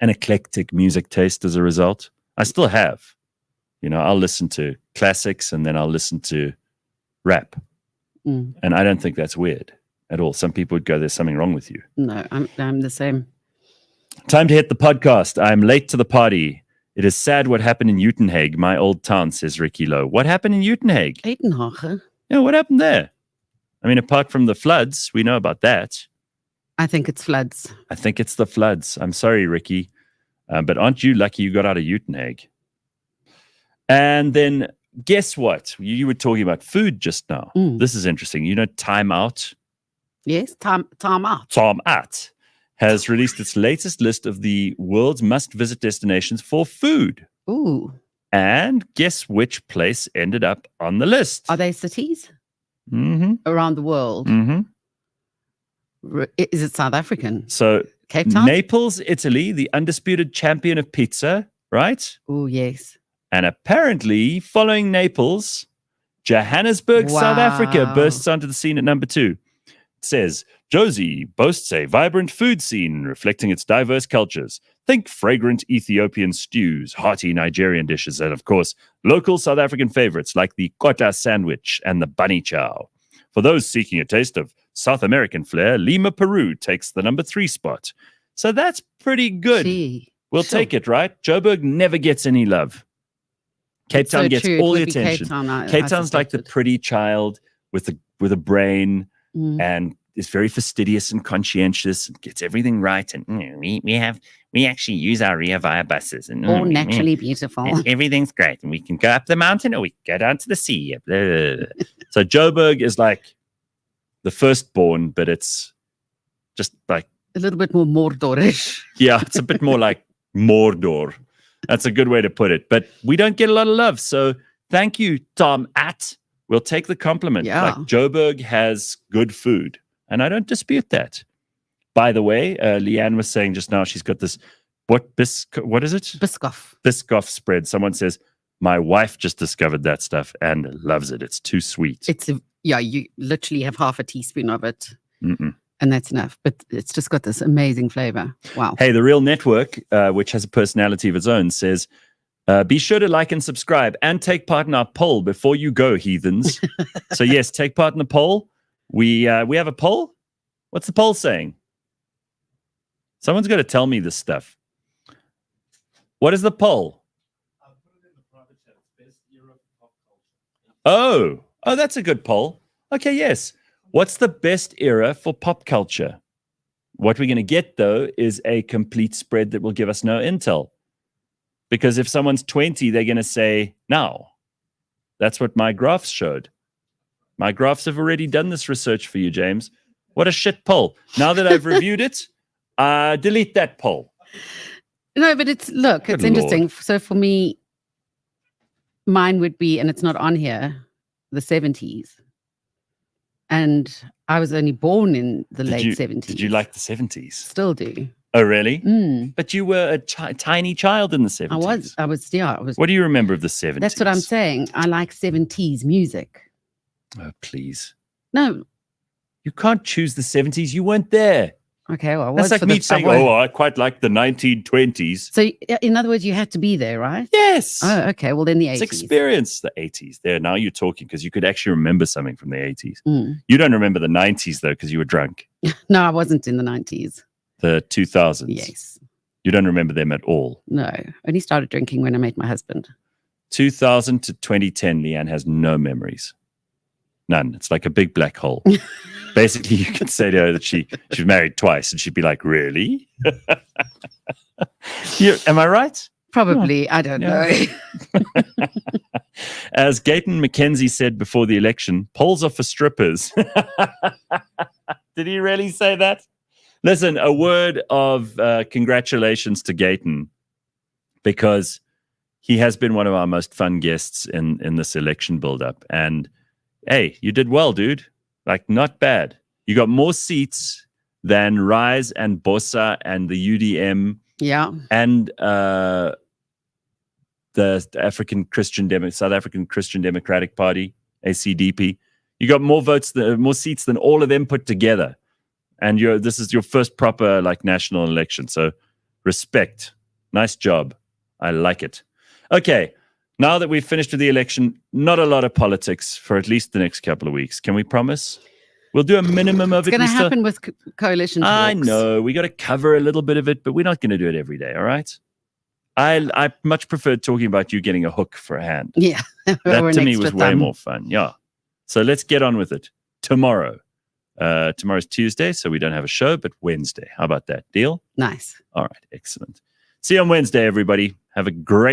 eclectic music taste as a result. I still have. I'll listen to classics and then I'll listen to rap. And I don't think that's weird at all. Some people would go, there's something wrong with you. No, I'm the same. Time to hit the podcast. I'm late to the party. It is sad what happened in Uitenhage, my old town, says Ricky Lowe. What happened in Uitenhage? Uitenhage? Yeah, what happened there? I mean, apart from the floods, we know about that. I think it's floods. I think it's the floods. I'm sorry, Ricky. But aren't you lucky you got out of Uitenhage? And then guess what? You were talking about food just now. This is interesting. Time Out? Yes, Time Out. Time Out has released its latest list of the world's must-visit destinations for food. Ooh. And guess which place ended up on the list? Are they cities? Mm-hmm. Around the world? Mm-hmm. Is it South African? So Cape Town? Naples, Italy, the undisputed champion of pizza, right? Oh, yes. And apparently, following Naples, Johannesburg, South Africa bursts onto the scene at number 2. It says, Josie boasts a vibrant food scene reflecting its diverse cultures. Think fragrant Ethiopian stews, hearty Nigerian dishes, and of course, local South African favorites like the kota sandwich and the bunny chow. For those seeking a taste of South American flair, Lima, Peru takes the number 3 spot. So that's pretty good. We'll take it, right? Joburg never gets any love. Cape Town gets all the attention. Cape Town's like the pretty child with a brain and is very fastidious and conscientious and gets everything right. And we actually use our Ria Vaya buses and all naturally beautiful. And everything's great, and we can go up the mountain or we can go down to the sea. So Joburg is like the firstborn, but it's just like a little bit more Mordorish. Yeah, it's a bit more like Mordor. That's a good way to put it. But we don't get a lot of love. So thank you, Tom At. We'll take the compliment. Yeah. Like Joburg has good food. And I don't dispute that. By the way, Leigh-Ann was saying just now she's got this, what is it? Biscoff. Biscoff spread. Someone says, my wife just discovered that stuff and loves it. It's too sweet. You literally have half a teaspoon of it. And that's enough. But it's just got this amazing flavor. Wow. Hey, The Real Network, which has a personality of its own, says, be sure to like and subscribe and take part in our poll before you go, heathens. So yes, take part in the poll. We have a poll. What's the poll saying? Someone's got to tell me this stuff. What is the poll? I'll put it in the private chat. Best era of pop culture. Oh, that's a good poll. Okay, yes. What's the best era for pop culture? What we're going to get, though, is a complete spread that will give us no intel. Because if someone's 20, they're going to say, now. That's what my graphs showed. My graphs have already done this research for you, James. What a shit poll. Now that I've reviewed it, delete that poll. No, but it's interesting. So for me, mine would be, and it's not on here, the 70s. And I was only born in the late 70s. Did you like the 70s? Still do. Oh, really? But you were a tiny child in the 70s. I was. What do you remember of the 70s? That's what I'm saying. I like 70s music. Oh, please. No. You can't choose the 70s. You weren't there. Okay, well, I was. That's like me saying, I quite like the 1920s. So, in other words, you had to be there, right? Yes. Oh, okay. Well, then the 80s. It's experience the 80s. There, now you're talking because you could actually remember something from the 80s. You don't remember the 90s, though, because you were drunk. No, I wasn't in the 90s. The 2000s? Yes. You don't remember them at all? No. I only started drinking when I met my husband. 2000 to 2010, Leigh-Ann has no memories. None. It's like a big black hole. Basically, you could say to her that she was married twice, and she'd be like, really? Am I right? Probably. I don't know. As Gayton McKenzie said before the election, polls are for strippers. Did he really say that? Listen, a word of congratulations to Gayton, because he has been one of our most fun guests in this election build-up. And hey, you did well, dude. Like, not bad. You got more seats than Rise and Bossa and the UDM. Yeah. And the South African Christian Democratic Party, ACDP. You got more votes, more seats than all of them put together. And this is your first proper national election. So respect. Nice job. I like it. Okay. Now that we've finished with the election, not a lot of politics for at least the next couple of weeks. Can we promise? We'll do a minimum of it. It's going to happen with coalition talks. I know. We got to cover a little bit of it, but we're not going to do it every day. All right. I much preferred talking about you getting a hook for a hand. Yeah. That to me was way more fun. Yeah. So let's get on with it. Tomorrow. Tomorrow's Tuesday, so we don't have a show, but Wednesday. How about that? Deal? Nice. All right. Excellent. See you on Wednesday, everybody. Have a great